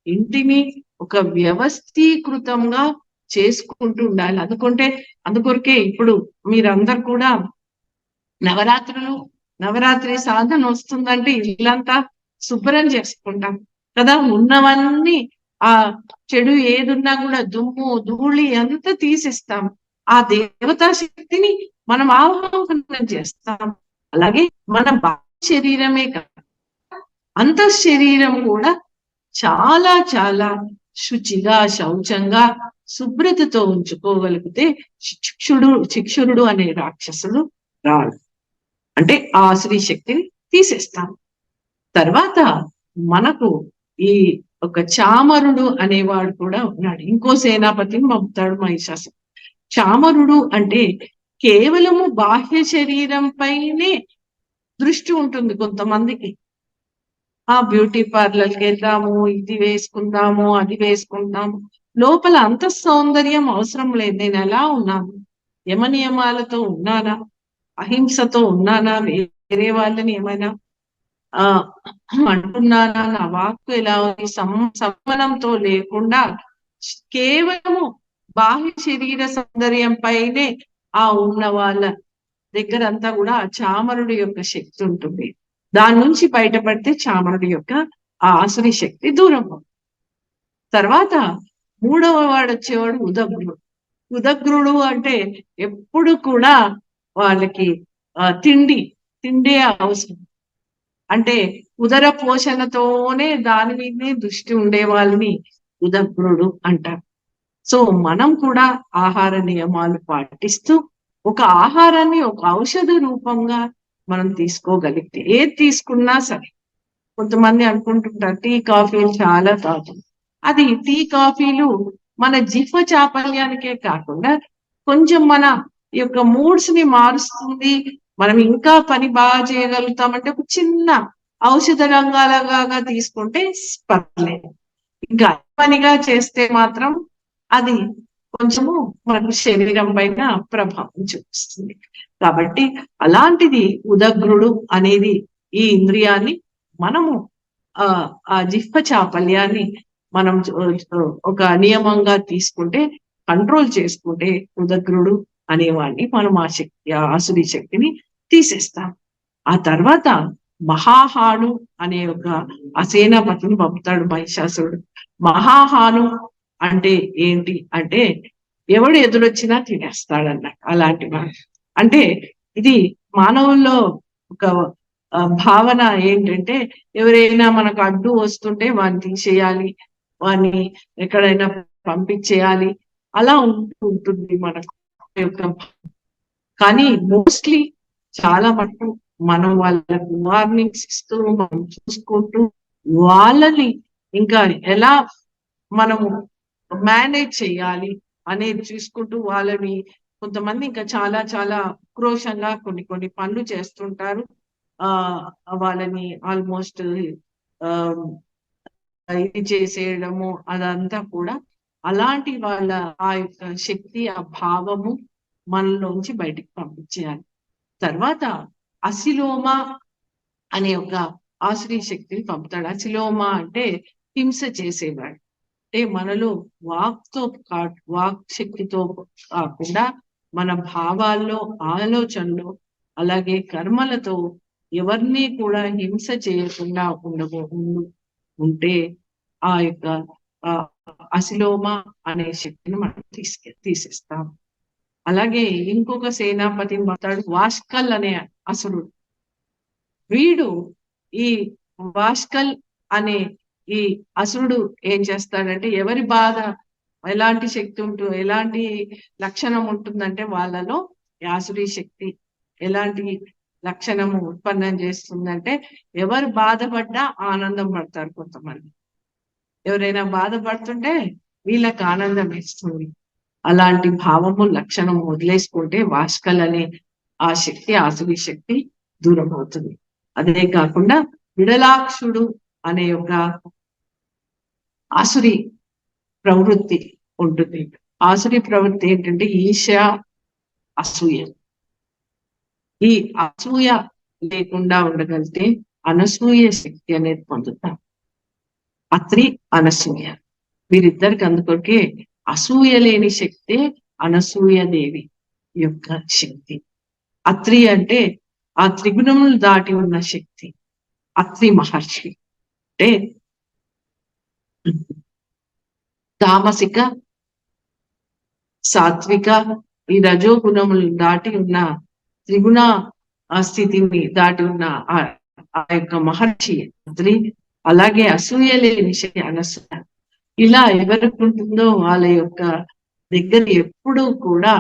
ఇంటిని ఒక వ్యవస్థీకృతంగా చేసుకుంటూ ఉండాలి. అందుకొరకే ఇప్పుడు మీరందరు కూడా నవరాత్రి సాధన వస్తుందంటే ఇల్లంతా శుభ్రం చేసుకుంటాం కదా. ఉన్నవన్నీ ఆ చెడు ఏదున్నా కూడా దుమ్ము ధూళి అంతా తీసిస్తాం. ఆ దేవతా శక్తిని మనం ఆహ్వానం చేస్తాం. అలాగే మన శరీరమే కాదు, అంతఃశరీరం కూడా చాలా చాలా శుచిగా, శౌచంగా, శుభ్రతతో ఉంచుకోగలిగితే చిక్షురుడు అనే రాక్షసుడు రాడు. అంటే ఆ స్త్రీ శక్తిని తీసేస్తాం. తర్వాత మనకు ఈ ఒక చామరుడు అనేవాడు కూడా ఉన్నాడు. ఇంకో సేనాపతిని పంపుతాడు మహిషాసురుడు. చామరుడు అంటే కేవలము బాహ్య శరీరం పైనే దృష్టి ఉంటుంది కొంతమందికి. ఆ బ్యూటీ పార్లర్కి వెళ్దాము, ఇది వేసుకుందాము, అది వేసుకుందాము, లోపల అంత సౌందర్యం అవసరం లేదు. నేను ఎలా ఉన్నాను, యమ నియమాలతో ఉన్నానా, అహింసతో ఉన్నానా, వేరే వాళ్ళని ఏమైనా అంటున్నానా, నా వాక్కు ఎలా ఉంది, సంవనంతో లేకుండా కేవలము బాహ్య శరీర సౌందర్యం పైనే ఆ ఉన్న వాళ్ళ దగ్గర అంతా కూడా ఆ చామరుడి యొక్క శక్తి ఉంటుంది. దాని నుంచి బయటపడితే చామరుడి యొక్క ఆ ఆసురి శక్తి దూరం. తర్వాత మూడవ వాడు వచ్చేవాడు ఉదగ్రుడు. ఉదగ్రుడు అంటే ఎప్పుడు కూడా వాళ్ళకి తిండే అవసరం. అంటే ఉదర పోషణతోనే దాని మీదనే దృష్టి ఉండే వాళ్ళని ఉదగ్రుడు అంటారు. సో మనం కూడా ఆహార నియమాలు పాటిస్తూ ఒక ఆహారాన్ని ఒక ఔషధ రూపంగా మనం తీసుకోగలిగితే ఏది తీసుకున్నా సరే. కొంతమంది అనుకుంటుంటారు టీ కాఫీలు చాలా తాగుతాం. అది టీ కాఫీలు మన జిహ్వ చాపల్యానికే కాకుండా కొంచెం మన యొక్క మూడ్స్ ని మారుస్తుంది. మనం ఇంకా పని బాగా చేయగలుగుతామంటే ఒక చిన్న ఔషధ రంగాలుగా తీసుకుంటే పర్లేదు. ఇంకా పనిగా చేస్తే మాత్రం అది కొంచెము మనకు శరీరం పైన ప్రభావం చూపిస్తుంది. కాబట్టి అలాంటిది ఉదగ్రుడు అనేది ఈ ఇంద్రియాన్ని మనము ఆ జిహ్వ చాపల్యాన్ని మనం ఒక నియమంగా తీసుకుంటే, కంట్రోల్ చేసుకుంటే ఉదగ్రుడు అనేవాడిని మనం ఆ శక్తి, ఆ ఆసురి శక్తిని తీసేస్తాం. ఆ తర్వాత మహాహాను అనే ఒక అసేనాపతిని పంపుతాడు మహిషాసురుడు. మహాహాను అంటే ఏంటి అంటే ఎవడు ఎదురొచ్చినా తినేస్తాడన్నట్టు. అలాంటి అంటే ఇది మానవుల్లో ఒక భావన ఏంటంటే ఎవరైనా మనకు అడ్డు వస్తుంటే వాడిని తీసేయాలి, వాడిని ఎక్కడైనా పంపించేయాలి, అలా ఉంటుంది మనకు యొక్క. కానీ మోస్ట్లీ చాలా మటుకు మనం వాళ్ళకు వార్నింగ్స్ ఇస్తూ మనం చూసుకుంటూ వాళ్ళని ఇంకా ఎలా మనము మేనేజ్ చేయాలి అనేది చూసుకుంటూ వాళ్ళని కొంతమంది ఇంకా చాలా చాలా ఉక్రోషంగా కొన్ని పనులు చేస్తుంటారు. వాళ్ళని ఆల్మోస్ట్ ఆ ఇది చేసేయడము అదంతా కూడా అలాంటి వాళ్ళ ఆ యొక్క శక్తి, ఆ భావము మనలోంచి బయటికి పంపించేయాలి. తర్వాత అసిలోమ అనే ఒక ఆశ్రీ శక్తిని పంపుతాడు. అసిలోమ అంటే హింస చేసేవాడు. అంటే మనలో వాక్ శక్తితో కాకుండా మన భావాల్లో, ఆలోచనలో, అలాగే కర్మలతో ఎవరిని కూడా హింస చేయకుండా ఉంటే ఆ యొక్క అసిలోమ అనే శక్తిని మనం తీసేస్తాం. అలాగే ఇంకొక సేనాపతిని పంపుతాడు, వాష్కల్ అనే అసురుడు. వీడు ఈ వాష్కల్ అనే ఈ అసురుడు ఏం చేస్తాడంటే, ఎవరి బాధ ఎలాంటి శక్తి ఎలాంటి లక్షణం ఉంటుందంటే వాళ్ళలో ఆసురీ శక్తి ఎలాంటి లక్షణము ఉత్పన్నం చేస్తుందంటే, ఎవరు బాధపడ్డా ఆనందం పడతారు కొంతమంది. ఎవరైనా బాధపడుతుంటే వీళ్ళకి ఆనందం ఇస్తుంది. అలాంటి భావము లక్షణం వదిలేసుకుంటే వాష్కల్ అనే ఆ శక్తి, ఆసురీ శక్తి దూరం అవుతుంది. అదే కాకుండా విడలాక్షుడు అనే ఒక ఆసురి ప్రవృత్తి ఉంటుంది. ఆసురి ప్రవృత్తి ఏంటంటే ఈశ, అసూయ. ఈ అసూయ లేకుండా ఉండగలిగితే అనసూయ శక్తి అనేది పొందుతాం. అత్రి, అనసూయ వీరిద్దరికి అందుకొరకే అసూయ లేని శక్తి అనసూయ దేవి యొక్క శక్తి. అత్రి అంటే ఆ త్రిగుణములు దాటి ఉన్న శక్తి. అత్రి మహర్షి అంటే తామసిక, సాత్విక ఈ రజోగుణములు దాటి ఉన్న త్రిగుణ స్థితిని దాటి ఉన్న ఆ యొక్క మహర్షి అత్రి. అలాగే అసూయ లేని శక్తి అనసూయ. ఇలా ఎవరికి ఉంటుందో వాళ్ళ యొక్క దగ్గర ఎప్పుడూ కూడా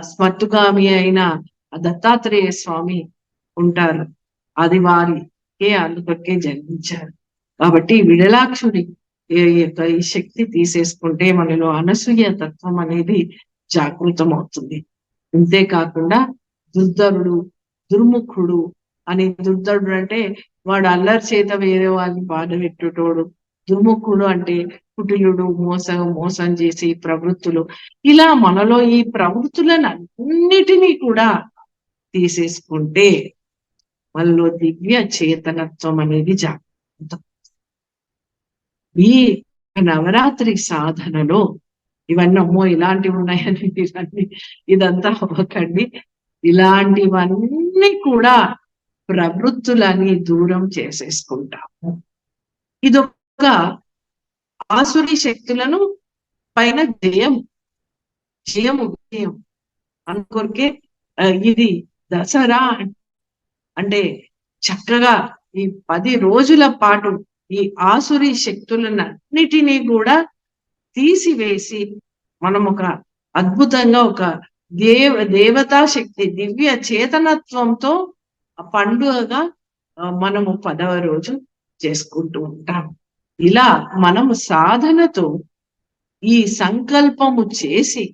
స్మర్తుగామి అయిన దత్తాత్రేయ స్వామి ఉంటారు. అది వారికే అందుకొకే జన్మించారు. కాబట్టి విడలాక్షుడి యొక్క ఈ శక్తి తీసేసుకుంటే మనలో అనసూయ తత్వం అనేది జాగృతం అవుతుంది. అంతేకాకుండా దుర్ధరుడు, దుర్ముఖుడు అని. దుర్ధరుడు అంటే వాడు అల్లరి చేత వేరే వాళ్ళని బాధ పెట్టుటోడు. దుర్ముఖుడు అంటే కుటిలుడు, మోసం చేసి ప్రవృత్తులు. ఇలా మనలో ఈ ప్రవృత్తులను అన్నిటినీ కూడా తీసేసుకుంటే మనలో దివ్య చేతనత్వం అనేది జాగ్రత్త. ఈ నవరాత్రి సాధనలో ఇవన్నీ అమ్మో ఇలాంటివి ఉన్నాయని ఇదంతా అవ్వకండి. ఇలాంటివన్నీ కూడా ప్రవృత్తులని దూరం చేసేసుకుంటాము. ఇదొక ఆసురి శక్తులను పైన జయము అనుకొరికే ఇది దసరా అంటే చక్కగా ఈ 10 రోజుల పాటు ఈ ఆసురి శక్తులన్నిటినీ కూడా తీసివేసి మనం ఒక అద్భుతంగా ఒక దేవతా శక్తి, దివ్య చేతనత్వంతో పండుగగా మనము 10వ రోజు చేసుకుంటూ ఉంటాం. ఇలా మనము సాధనతో ఈ సంకల్పము చేసి,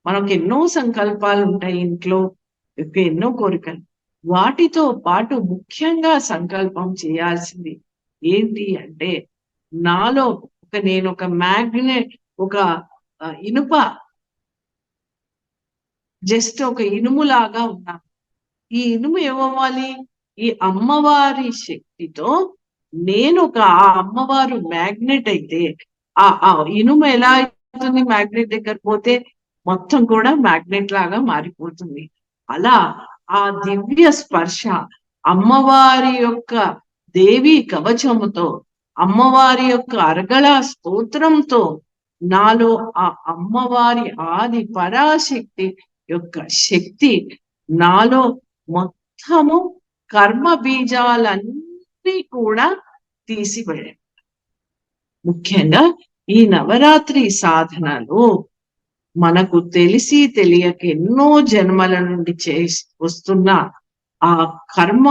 మనకు ఎన్నో సంకల్పాలు ఉంటాయి ఇంట్లో, ఎన్నో కోరికలు. వాటితో పాటు ముఖ్యంగా సంకల్పం చేయాల్సింది ఏంటి అంటే, నాలో నేను ఒక మ్యాగ్నెట్, ఒక ఇనుప జస్ట్ ఒక ఇనుములాగా ఉన్నాను. ఈ ఇనుము ఏమవ్వాలి? ఈ అమ్మవారి శక్తితో నేను ఆ అమ్మవారు మ్యాగ్నెట్ అయితే ఆ ఇనుము ఎలా అవుతుంది? మ్యాగ్నెట్ దగ్గర పోతే మొత్తం కూడా మ్యాగ్నెట్ లాగా మారిపోతుంది. అలా ఆ దివ్య స్పర్శ అమ్మవారి యొక్క దేవి కవచముతో, అమ్మవారి యొక్క అర్గళ స్తోత్రంతో నాలో ఆ అమ్మవారి ఆది పరాశక్తి యొక్క శక్తి నాలో మొత్తము కర్మ బీజాలన్నీ కూడా తీసివేయాలి. ముఖ్యంగా ఈ నవరాత్రి సాధనలో మనకు తెలిసి తెలియక ఎన్నో జన్మల నుండి వస్తున్న ఆ కర్మ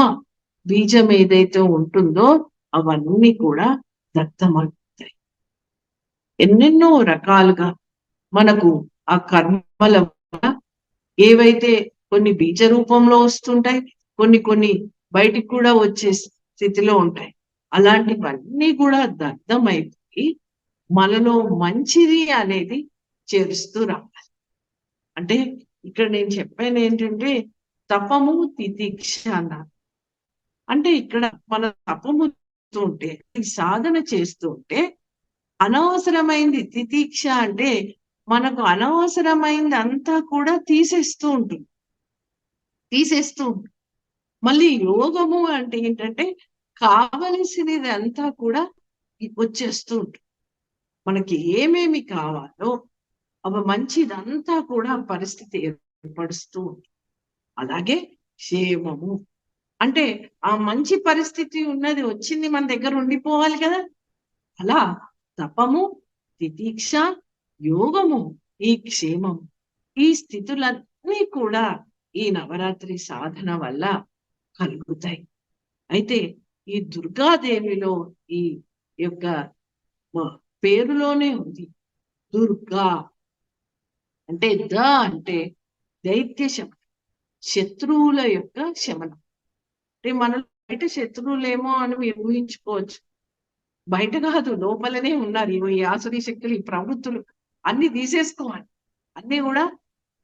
బీజం ఏదైతే ఉంటుందో అవన్నీ కూడా దగ్ధమవుతాయి. ఎన్నెన్నో రకాలుగా మనకు ఆ కర్మల ఏవైతే కొన్ని బీజ రూపంలో వస్తుంటాయి, కొన్ని బయటికి కూడా వచ్చే స్థితిలో ఉంటాయి. అలాంటివన్నీ కూడా దగ్ధమైపోయి మనలో మంచిది అనేది చేరుస్తూ రావాలి. అంటే ఇక్కడ నేను చెప్పాను ఏంటంటే తపము తితిక్ష అన్నారు. అంటే ఇక్కడ మన తపము ఉంటే సాధన చేస్తూ ఉంటే అనవసరమైంది తితిక్ష అంటే మనకు అనవసరమైంది అంతా కూడా తీసేస్తూ ఉంటుంది. మళ్ళీ యోగము అంటే ఏంటంటే కావలసినది అంతా కూడా వచ్చేస్తూ ఉంటుంది. మనకి ఏమేమి కావాలో అవి మంచిదంతా కూడా పరిస్థితి ఏర్పరుస్తూ ఉంటుంది. అలాగే క్షేమము అంటే ఆ మంచి పరిస్థితి ఉన్నది వచ్చింది మన దగ్గర ఉండిపోవాలి కదా. అలా తపము తితీక్ష యోగము ఈ క్షేమము ఈ స్థితులన్నీ కూడా ఈ నవరాత్రి సాధన వల్ల కలుగుతాయి. అయితే ఈ దుర్గాదేవిలో ఈ యొక్క పేరులోనే ఉంది దుర్గా అంటే అంటే దైత్య శమనం, శత్రువుల యొక్క శమనం. అంటే మన బయట శత్రువులేమో అని మీరు ఊహించుకోవచ్చు. బయట కాదు, లోపలనే ఉన్నారు ఈ ఆసురీ శక్తులు, ఈ ప్రవృత్తులు అన్ని తీసేసుకోవాలి. అన్ని కూడా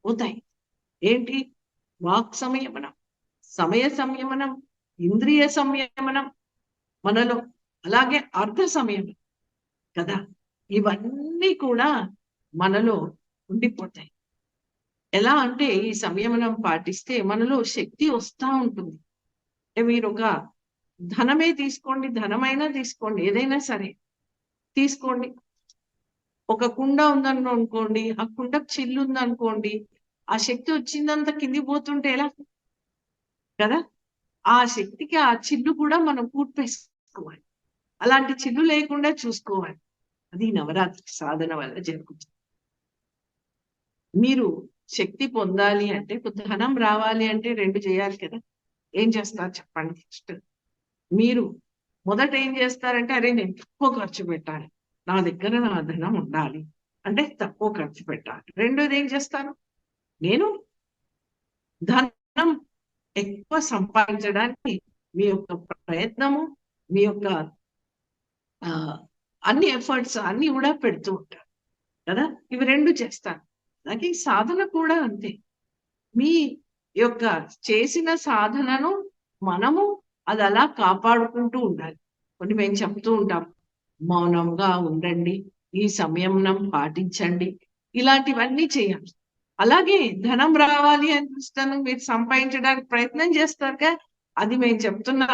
పోతాయి. ఏంటి? వాక్ సంయమనం, సమయ సంయమనం, ఇంద్రియ సంయమనం మనలో, అలాగే అర్ధ సంయమనం కదా, ఇవన్నీ కూడా మనలో ఉండిపోతాయి. ఎలా అంటే ఈ సంయమనం పాటిస్తే మనలో శక్తి వస్తూ ఉంటుంది. అంటే మీరు ఒక ధనమే తీసుకోండి, ధనమైనా తీసుకోండి, ఏదైనా సరే తీసుకోండి. ఒక కుండ ఉందనుకోండి, ఆ కుండకు చిల్లు ఉందనుకోండి, ఆ శక్తి వచ్చిందంతా కింది పోతుంటే ఎలా కదా, ఆ శక్తికి ఆ చిల్లు కూడా మనం కూర్పేసుకోవాలి. అలాంటి చిల్లు లేకుండా చూసుకోవాలి. అది నవరాత్రి సాధన వల్ల జరుగుతుంది. మీరు శక్తి పొందాలి అంటే, ధనం రావాలి అంటే 2 చేయాలి కదా. ఏం చేస్తారు చెప్పండి? ఫస్ట్ మీరు మొదట ఏం చేస్తారంటే, అరే నేను తక్కువ ఖర్చు పెట్టాలి, నా దగ్గర నా ధనం ఉండాలి అంటే తక్కువ ఖర్చు పెట్టాలి. రెండోది ఏం చేస్తాను, నేను ధనం ఎక్కువ సంపాదించడానికి మీ యొక్క ప్రయత్నము, మీ యొక్క అన్ని ఎఫర్ట్స్ అన్ని కూడా పెడుతూ ఉంటారు కదా. ఇవి 2 చేస్తాను. అలాగే సాధన కూడా అంతే. మీ యొక్క చేసిన సాధనను మనము అది అలా కాపాడుకుంటూ ఉండాలి. కొన్ని మేము చెప్తూ ఉంటాం, మౌనంగా ఉండండి, ఈ సంయమనం పాటించండి, ఇలాంటివన్నీ చేయాలి. అలాగే ధనం రావాలి అనిపిస్తాను, మీరు సంపాదించడానికి ప్రయత్నం చేస్తారుగా, అది మేము చెప్తున్న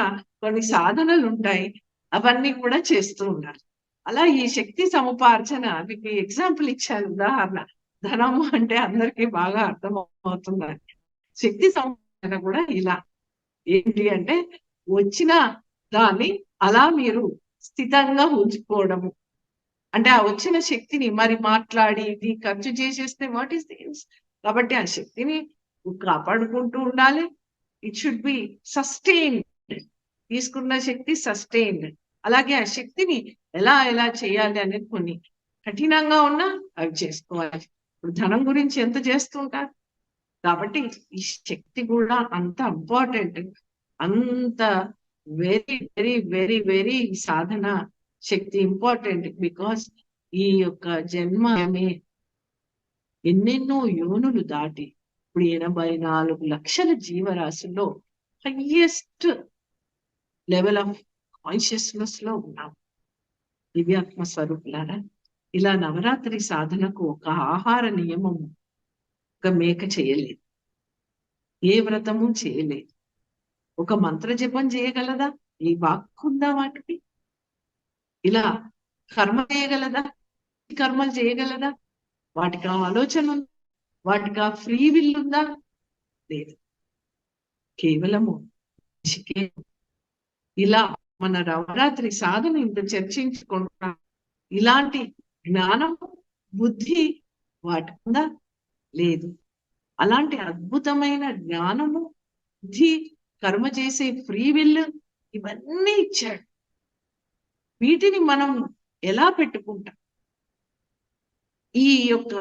కొన్ని సాధనలు ఉంటాయి, అవన్నీ కూడా చేస్తూ ఉండాలి. అలా ఈ శక్తి సముపార్జన మీకు ఎగ్జాంపుల్ ఇచ్చాను, ఉదాహరణ. ధనము అంటే అందరికీ బాగా అర్థమవుతుంది. శక్తి సముపార్జన కూడా ఇలా ఏంటి అంటే, వచ్చిన దాన్ని అలా మీరు స్థితంగా ఉంచుకోవడము. అంటే ఆ వచ్చిన శక్తిని మరి మాట్లాడి ఇది ఖర్చు చేసేస్తే వాట్ ఈస్ దిస్. కాబట్టి ఆ శక్తిని కాపాడుకుంటూ ఉండాలి. It should be sustained. తీసుకున్న శక్తి సస్టైన్డ్. అలాగే ఆ శక్తిని ఎలా ఎలా చేయాలి అనేది కొన్ని కఠినంగా ఉన్నా అవి చేసుకోవాలి. ఇప్పుడు ధనం గురించి ఎంత చేస్తుంటారు. కాబట్టి ఈ శక్తి కూడా అంత ఇంపార్టెంట్, అంత very very very very Sadhana Shakti important. Because ఈ యొక్క జన్మమే ఎన్నెన్నో యోనులు దాటి ఇప్పుడు 84 లక్షల జీవరాశుల్లో హైయెస్ట్ లెవెల్ ఆఫ్ కాన్షియస్నెస్ లో ఉన్నాం. దివ్యాత్మ స్వరూపులారా, ఇలా నవరాత్రి సాధనకు ఒక ఆహార నియమము ఒక మేక చేయలేదు, ఏ వ్రతము చేయలేదు. ఒక మంత్ర జపం చేయగలదా? ఈ వాక్కుందా వాటికి? ఇలా కర్మ చేయగలదా? కర్మలు చేయగలదా? వాటికి ఆలోచన ఉందా? వాటికి ఆ ఫ్రీ విల్ ఉందా? లేదు. కేవలము ఇలా మన నవరాత్రి సాధన ఇంత చర్చించుకుంటున్నా, ఇలాంటి జ్ఞానము బుద్ధి వాటికి ఉందా? లేదు. అలాంటి అద్భుతమైన జ్ఞానము, బుద్ధి, కర్మ చేసే ఫ్రీ విల్ ఇవన్నీ ఇచ్చాడు. వీటిని మనం ఎలా పెట్టుకుంటాం? ఈ యొక్క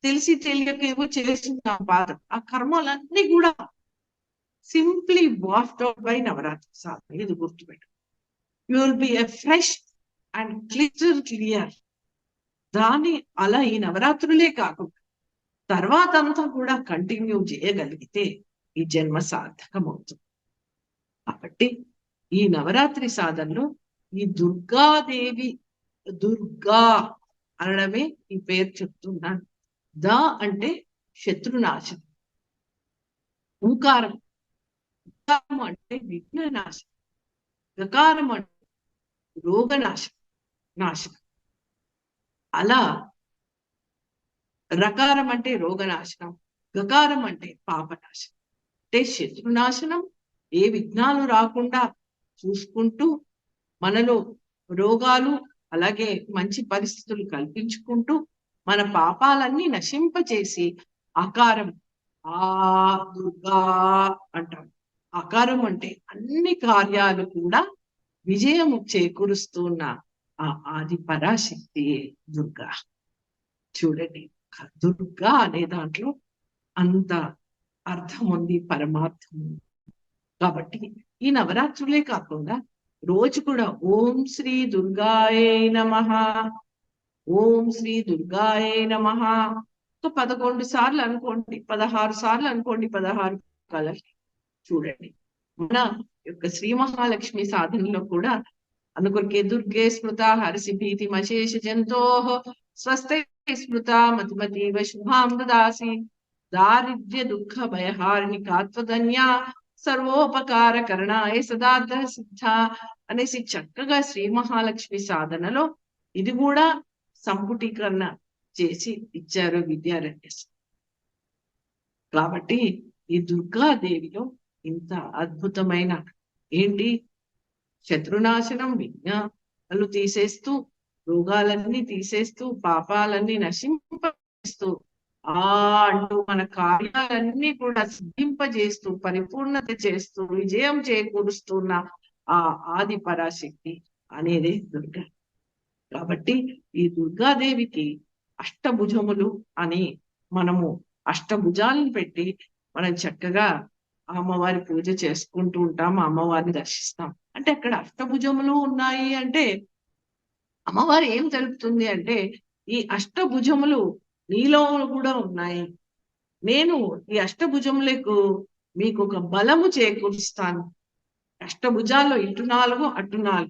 తెలిసి తెలియక ఏవో చేస్తున్నాం బాధ, ఆ కర్మలన్నీ కూడా simply washed out by navaratri sadhana. ఇది గుర్తుపెట్టు. You will be a fresh and clear. దాన్ని అలా ఈ నవరాత్రులే కాకుండా తర్వాత అంతా కూడా కంటిన్యూ చేయగలిగితే ఈ జన్మ సార్థకమవుతుంది. కాబట్టి ఈ నవరాత్రి సాధనలో ఈ దుర్గాదేవి, దుర్గా అనడమే ఈ పేరు చెప్తున్నాను. ద అంటే శత్రునాశనం, ఓంకారం అంటే విఘ్ననాశనం, గకారం అంటే నాశనం. అలా రకారం అంటే రోగనాశనం, గకారం అంటే పాపనాశనం. అంటే శత్రునాశనం, ఏ విఘ్నాలు రాకుండా చూసుకుంటూ మనలో రోగాలు అలాగే మంచి పరిస్థితులు కల్పించుకుంటూ మన పాపాలన్నీ నశింపచేసి ఆకారం ఆ దుర్గా అంటాం. ఆకారం అంటే అన్ని కార్యాలు కూడా విజయము చేకూరుస్తున్న ఆ ఆది పరాశక్తి దుర్గా. చూడండి, దుర్గా అనే దాంట్లో అంత అర్థం ఉంది, పరమార్థం ఉంది. కాబట్టి ఈ నవరాత్రులే కాకుండా రోజు కూడా ఓం శ్రీ దుర్గాయే నమః, ఓం శ్రీ దుర్గాయే నమః 11 సార్లు అనుకోండి, 16 సార్లు అనుకోండి, 16 కలర్. చూడండి, మన యొక్క శ్రీ మహాలక్ష్మి సాధనలో కూడా అనుకొరికే దుర్గే స్మృత హరిసి భీతి మశేష జంతో స్వస్థ స్మృత మతిమతీవ శుభాం దదాసి దారిద్ర్య దుఃఖ భయహారిణి కాత్వధన్య సర్వోపకార కరణాయ సదార్థ సిద్ధ అనేసి చక్కగా శ్రీ మహాలక్ష్మి సాధనలో ఇది కూడా సంపుటీకరణ చేసి ఇచ్చారు విద్యారణ్య. కాబట్టి ఈ దుర్గాదేవిలో ఇంత అద్భుతమైన ఏంటి, శత్రునాశనం, విఘ్నాలు తీసేస్తూ, రోగాలన్నీ తీసేస్తూ, పాపాలన్నీ నశింపజేస్తూ అంటూ మన కార్యాలన్నీ కూడా సిద్ధింపజేస్తూ, పరిపూర్ణత చేస్తూ, విజయం చేకూరుస్తున్న ఆ ఆది పరాశక్తి అనేది దుర్గా. కాబట్టి ఈ దుర్గాదేవికి అష్టభుజములు అని మనము అష్టభుజాలను పెట్టి మనం చక్కగా అమ్మవారి పూజ చేసుకుంటూ ఉంటాం, అమ్మవారిని దర్శిస్తాం. అంటే అక్కడ అష్టభుజములు ఉన్నాయి అంటే అమ్మవారు ఏం తెలుపుతుంది అంటే ఈ అష్టభుజములు నీలో కూడా ఉన్నాయి, నేను ఈ అష్టభుజములకు మీకు ఒక బలము చేకూరుస్తాను. అష్టభుజాల్లో ఇటు 4 అటు 4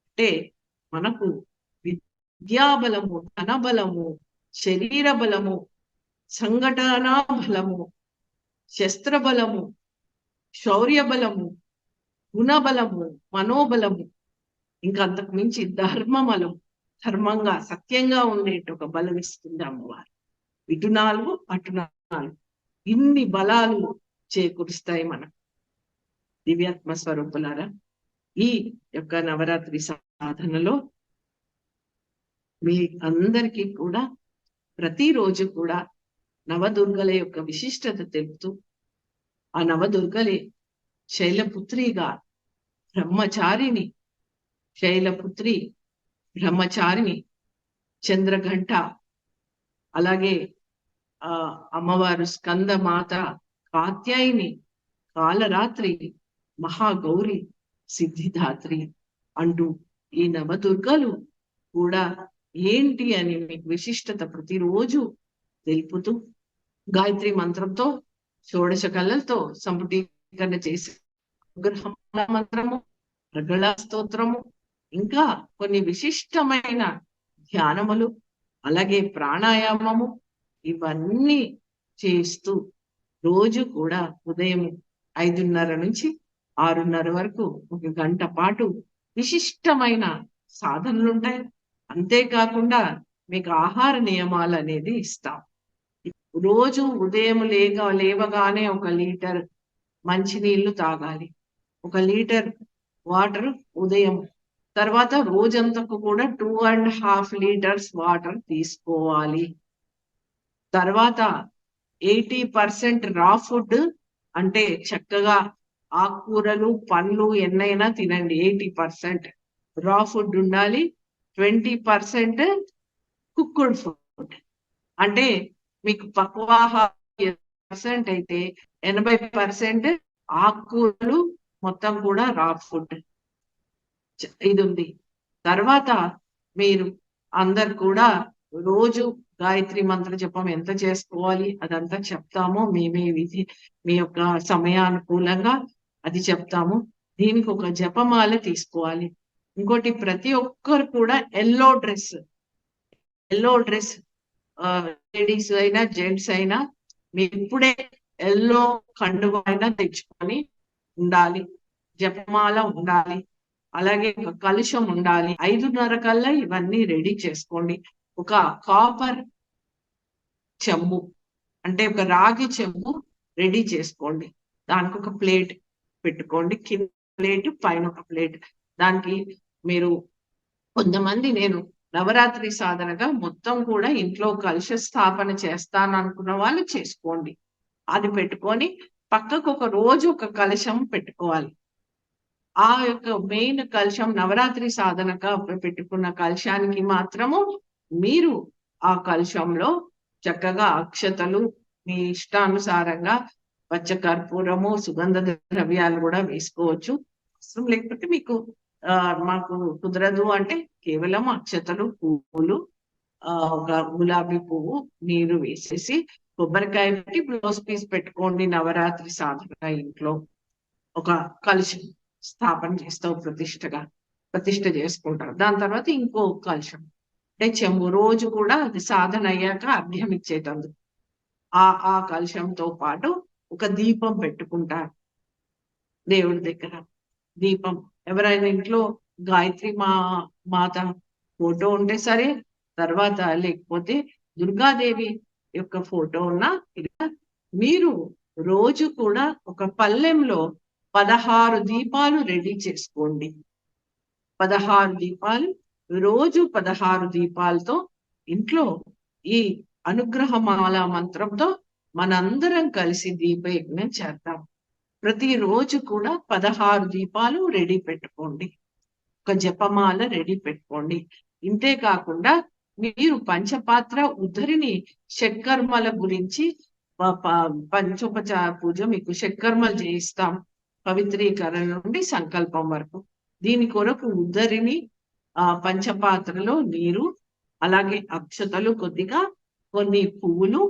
అంటే మనకు విద్యాబలము, ధనబలము, శరీర బలము, సంఘటనా బలము, శస్త్రబలము, శౌర్య బలము, గుణబలము, మనోబలము, ఇంకా అంతకు మించి ధర్మబలము, ధర్మంగా సత్యంగా ఉండేట ఒక బలం ఇస్తుంది అమ్మవారు. ఇటు 4 అటు 4 ఇన్ని బలాలు చేకూరుస్తాయి మనం. దివ్యాత్మ స్వరూపులారా, ఈ యొక్క నవరాత్రి సాధనలో మీ అందరికీ కూడా ప్రతిరోజు కూడా నవదుర్గల యొక్క విశిష్టత తెలుపుతూ, ఆ నవదుర్గలే శైలపుత్రిగా బ్రహ్మచారిణి, శైలపుత్రి బ్రహ్మచారిణి, చంద్రఘంట, అలాగే అమ్మవారు స్కందమాత, కాత్యాయిని, కాలరాత్రి, మహాగౌరి, సిద్ధిదాత్రి అంటూ ఈ నవదుర్గలు కూడా ఏంటి అని మీకు విశిష్టత ప్రతిరోజు తెలుపుతూ గాయత్రి మంత్రంతో, షోడశ కళలతో సంపుటీకరణ చేసి మంత్రము, ప్రగళ స్తోత్రము, ఇంకా కొన్ని విశిష్టమైన ధ్యానములు, అలాగే ప్రాణాయామము, ఇవన్నీ చేస్తూ రోజు కూడా ఉదయం 5:30 నుంచి 6:30 వరకు 1 గంట పాటు విశిష్టమైన సాధనలు ఉంటాయి. అంతేకాకుండా మీకు ఆహార నియమాలు అనేది ఇస్తాం. రోజు ఉదయం లేవగానే 1 లీటర్ మంచినీళ్లు తాగాలి, 1 లీటర్ వాటర్ ఉదయం, తర్వాత రోజంతకు కూడా 2.5 లీటర్స్ వాటర్ తీసుకోవాలి. తర్వాత 80% రా ఫుడ్, అంటే చక్కగా ఆకుకూరలు, పండ్లు ఎన్నైనా తినండి. 80% రా ఫుడ్ ఉండాలి. 20% కుక్డ్ ఫుడ్, అంటే మీకు పక్వాహారం అయితే 80% ఆకుకూరలు మొత్తం కూడా రా ఫుడ్. ఇది ఉంది. తర్వాత మీరు అందరు కూడా రోజు గాయత్రి మంత్ర జపం ఎంత చేసుకోవాలి అదంతా చెప్తాము. మేమే విధి మీ యొక్క సమయానుకూలంగా అది చెప్తాము. దీనికి ఒక జపమాల తీసుకోవాలి. ఇంకోటి ప్రతి ఒక్కరు కూడా ఎల్లో డ్రెస్ లేడీస్ అయినా జెంట్స్ అయినా మీరు ఇప్పుడే ఎల్లో కండువ అయినా తెచ్చుకొని ఉండాలి. జపమాల ఉండాలి. అలాగే ఒక కలుషం ఉండాలి. 5:30 కల్లా ఇవన్నీ రెడీ చేసుకోండి. ఒక కాపర్ చెంబు అంటే ఒక రాగి చెంబు రెడీ చేసుకోండి. దానికి ఒక ప్లేట్ పెట్టుకోండి. కింద ప్లేట్ పైన ఒక ప్లేట్. దానికి మీరు కొంతమంది నేను నవరాత్రి సాధనగా మొత్తం కూడా ఇంట్లో కలుష స్థాపన చేస్తాను అనుకున్న వాళ్ళు చేసుకోండి. అది పెట్టుకొని పక్కకు ఒక రోజు ఒక కలశం పెట్టుకోవాలి. ఆ యొక్క మెయిన్ కలశం నవరాత్రి సాధనగా పెట్టుకున్న కలశానికి మాత్రము మీరు ఆ కలశంలో చక్కగా అక్షతలు మీ ఇష్టానుసారంగా పచ్చ కర్పూరము సుగంధ ద్రవ్యాలు కూడా వేసుకోవచ్చు. అవసరం లేకపోతే మీకు మాకు కుదరదు అంటే కేవలం అక్షతలు పువ్వులు ఒక గులాబీ పువ్వు నీరు వేసేసి కొబ్బరికాయ పెట్టి బ్లౌజ్ పీస్ పెట్టుకోండి. నవరాత్రి సాధన ఇంట్లో ఒక కలుషం స్థాపన చేస్తావు ప్రతిష్ట చేసుకుంటారు. దాని తర్వాత ఇంకో కలుషం అంటే చెంబు రోజు కూడా అది సాధన అయ్యాక అర్ఘ్యం ఇచ్చేటందుకు ఆ కలుషంతో పాటు ఒక దీపం పెట్టుకుంటారు దేవుడి దగ్గర. దీపం ఎవరైనా ఇంట్లో గాయత్రి మాత ఫోటో ఉంటే సరే, తర్వాత లేకపోతే దుర్గాదేవి యొక్క ఫోటో ఉన్నా మీరు రోజు కూడా ఒక పల్లెంలో 16 దీపాలు రెడీ చేసుకోండి. 16 దీపాలు రోజు 16 దీపాలతో ఇంట్లో ఈ అనుగ్రహమాల మంత్రంతో మనందరం కలిసి దీపయజ్ఞం చేద్దాం. ప్రతిరోజు కూడా 16 దీపాలు రెడీ పెట్టుకోండి. ఒక జపమాల రెడీ పెట్టుకోండి. ఇంతే కాకుండా మీరు పంచపాత్ర ఉద్ధరిని షట్కర్మల గురించి పంచోపచార పూజ మీకు షట్కర్మలు చేయిస్తాం. పవిత్రీకరణ నుండి సంకల్పం వరకు. దీని కొరకు ఉద్ధరిని పంచపాత్రలో నీరు, అలాగే అక్షతలు కొద్దిగా, కొన్ని పువ్వులు,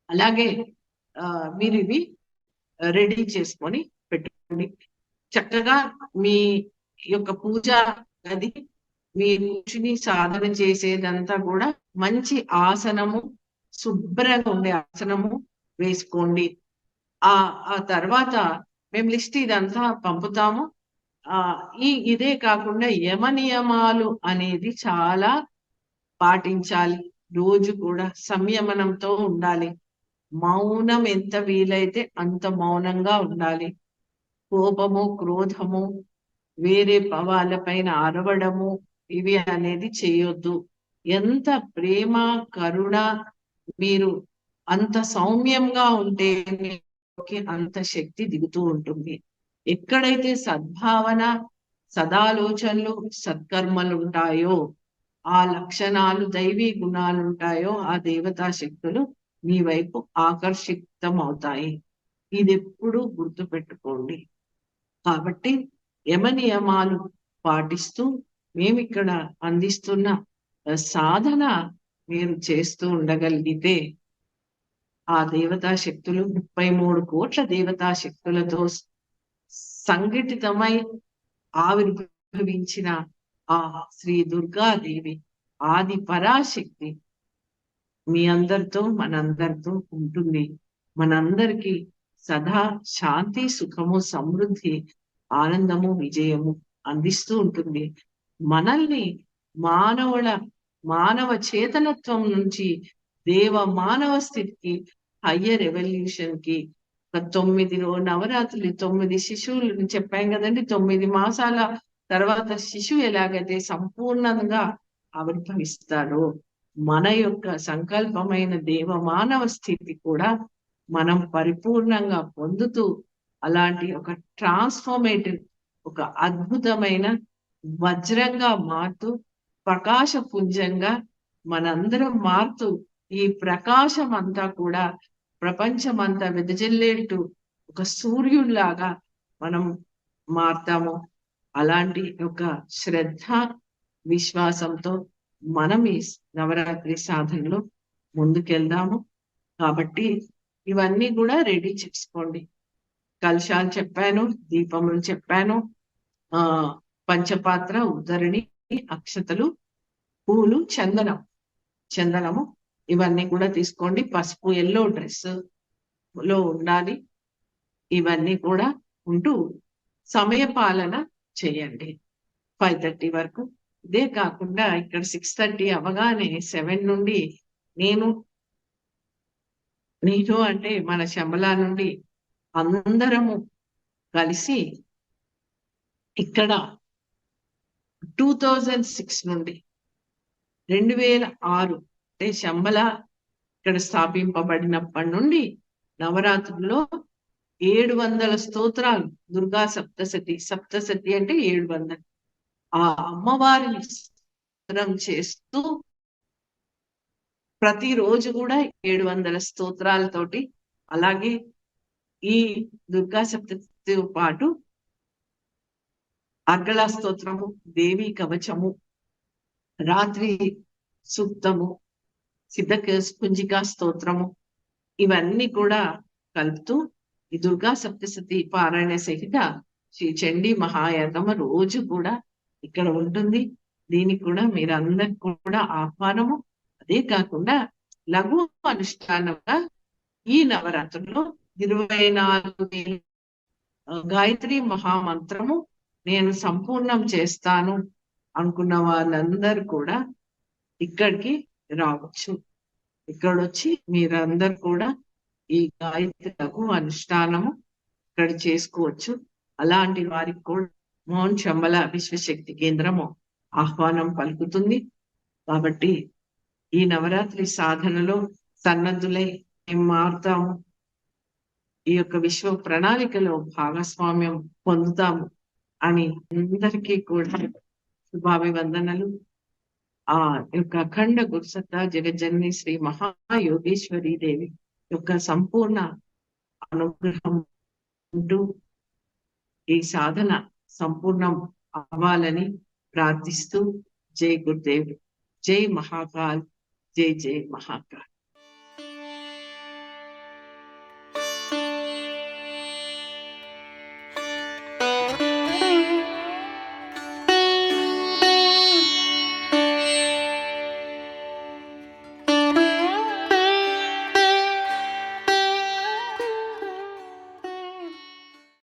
అలాగే మీరు ఇవి రెడీ చేసుకొని పెట్టుకోండి. చక్కగా మీ యొక్క పూజ గది మీ కూర్చుని సాధన చేసేదంతా కూడా మంచి ఆసనము, శుభ్రంగా ఉండే ఆసనము వేసుకోండి. ఆ తర్వాత మేము లిస్ట్ ఇదంతా పంపుతాము. ఇదే కాకుండా యమ నియమాలు అనేది చాలా పాటించాలి. రోజు కూడా సంయమనంతో ఉండాలి. మౌనం ఎంత వీలైతే అంత మౌనంగా ఉండాలి. కోపము, క్రోధము, వేరే వాళ్ళపైన అరవడము ఇవి అనేది చేయొద్దు. ఎంత ప్రేమ, కరుణ మీరు అంత సౌమ్యంగా ఉంటే అంత శక్తి దిగుతూ ఉంటుంది. ఎక్కడైతే సద్భావన, సదాలోచనలు, సత్కర్మలు ఉంటాయో, ఆ లక్షణాలు, దైవీ గుణాలు ఉంటాయో, ఆ దేవతా శక్తులు మీ వైపు ఆకర్షితం అవుతాయి. ఇది ఎప్పుడూ గుర్తు పెట్టుకోండి. కాబట్టి యమ నియమాలు పాటిస్తూ మేమిక్కడ అందిస్తున్న సాధన మీరు చేస్తూ ఉండగలిగితే ఆ దేవతా శక్తులు 33 కోట్ల దేవతా శక్తులతో సంఘటితమై ఆవిర్భవించిన ఆ శ్రీ దుర్గాదేవి ఆది పరాశక్తి మీ అందరితో మనందరితో ఉంటుంది. మనందరికీ సదా శాంతి, సుఖము, సమృద్ధి, ఆనందము, విజయము అందిస్తూ ఉంటుంది. మనల్ని మానవ చేతనత్వం నుంచి దేవ మానవ స్థితికి, హయ్యర్ ఎవల్యూషన్ కి 9 నవరాత్రులు, 9 శిశువులు చెప్పాం కదండి. 9 మాసాల తర్వాత శిశువు ఎలాగైతే సంపూర్ణంగా ఆవిర్భవిస్తాడో, మన యొక్క సంకల్పమైన దేవ మానవ స్థితి కూడా మనం పరిపూర్ణంగా పొందుతూ అలాంటి ఒక ట్రాన్స్ఫార్మేటివ్, ఒక అద్భుతమైన వజ్రంగా మారుతూ, ప్రకాశ పుంజంగా మనందరం మారుతూ ఈ ప్రకాశం అంతా కూడా ప్రపంచం అంతా వెదజల్లేట్టు ఒక సూర్యుడిలాగా మనం మారుతాము. అలాంటి ఒక శ్రద్ధ విశ్వాసంతో మనం ఈ నవరాత్రి సాధనలో ముందుకెళ్దాము. కాబట్టి ఇవన్నీ కూడా రెడీ చేసుకోండి. కలశాలు చెప్పాను, దీపములు చెప్పాను, ఆ పంచపాత్ర, ఉద్ధరణి, అక్షతలు, పూలు, చందనము ఇవన్నీ కూడా తీసుకోండి. పసుపు, ఎల్లో డ్రెస్ లో ఉండాలి. ఇవన్నీ కూడా ఉంటూ సమయ పాలన చేయండి 5:30 వరకు. ఇదే కాకుండా ఇక్కడ 6:30 అవగానే 7 నుండి నేను అంటే మన శంబలా నుండి అందరము కలిసి ఇక్కడ 2006 నుండి 2006 అంటే శంబల ఇక్కడ స్థాపింపబడినప్పటి నుండి నవరాత్రుల్లో 700 స్తోత్రాలు, దుర్గా సప్తశతి అంటే 700 ఆ అమ్మవారిని స్తోత్రం చేస్తూ ప్రతిరోజు కూడా 700 స్తోత్రాలతోటి, అలాగే ఈ దుర్గా సప్తశతితో పాటు అర్గళ స్తోత్రము, దేవి కవచము, రాత్రి సూక్తము, కుంజికా స్తోత్రము ఇవన్నీ కూడా కలుపుతూ ఈ దుర్గా సప్తశతి పారాయణ సహిత శ్రీ చండీ మహాయాగమ రోజు కూడా ఇక్కడ ఉంటుంది. దీనికి కూడా మీరందరికి కూడా ఆహ్వానము. అదే కాకుండా లఘు అనుష్ఠానంగా ఈ నవరాత్రుల్లో 24 గాయత్రి మహామంత్రము నేను సంపూర్ణం చేస్తాను అనుకున్న వాళ్ళందరూ కూడా ఇక్కడికి రావచ్చు. ఇక్కడొచ్చి మీరందరూ కూడా ఈ గాయత్రి లఘు అనుష్ఠానము ఇక్కడ చేసుకోవచ్చు. అలాంటి వారికి కూడా మోహన్ శంబల విశ్వశక్తి కేంద్రము ఆహ్వానం పలుకుతుంది. కాబట్టి ఈ నవరాత్రి సాధనలో సన్నద్ధులై మేము మారుతాము, ఈ యొక్క విశ్వ ప్రణాళికలో భాగస్వామ్యం పొందుతాము అని అందరికీ కూడా శుభాభివందనలు. ఆ యొక్క అఖండ గురుసత్తా జగజ్జనని శ్రీ మహాయోగేశ్వరి దేవి యొక్క సంపూర్ణ అనుగ్రహం ఉంటూ ఈ సాధన సంపూర్ణం అవ్వాలని ప్రార్థిస్తూ జై గురుదేవ్, జై మహాకాల్, జై జై మహాకాల్.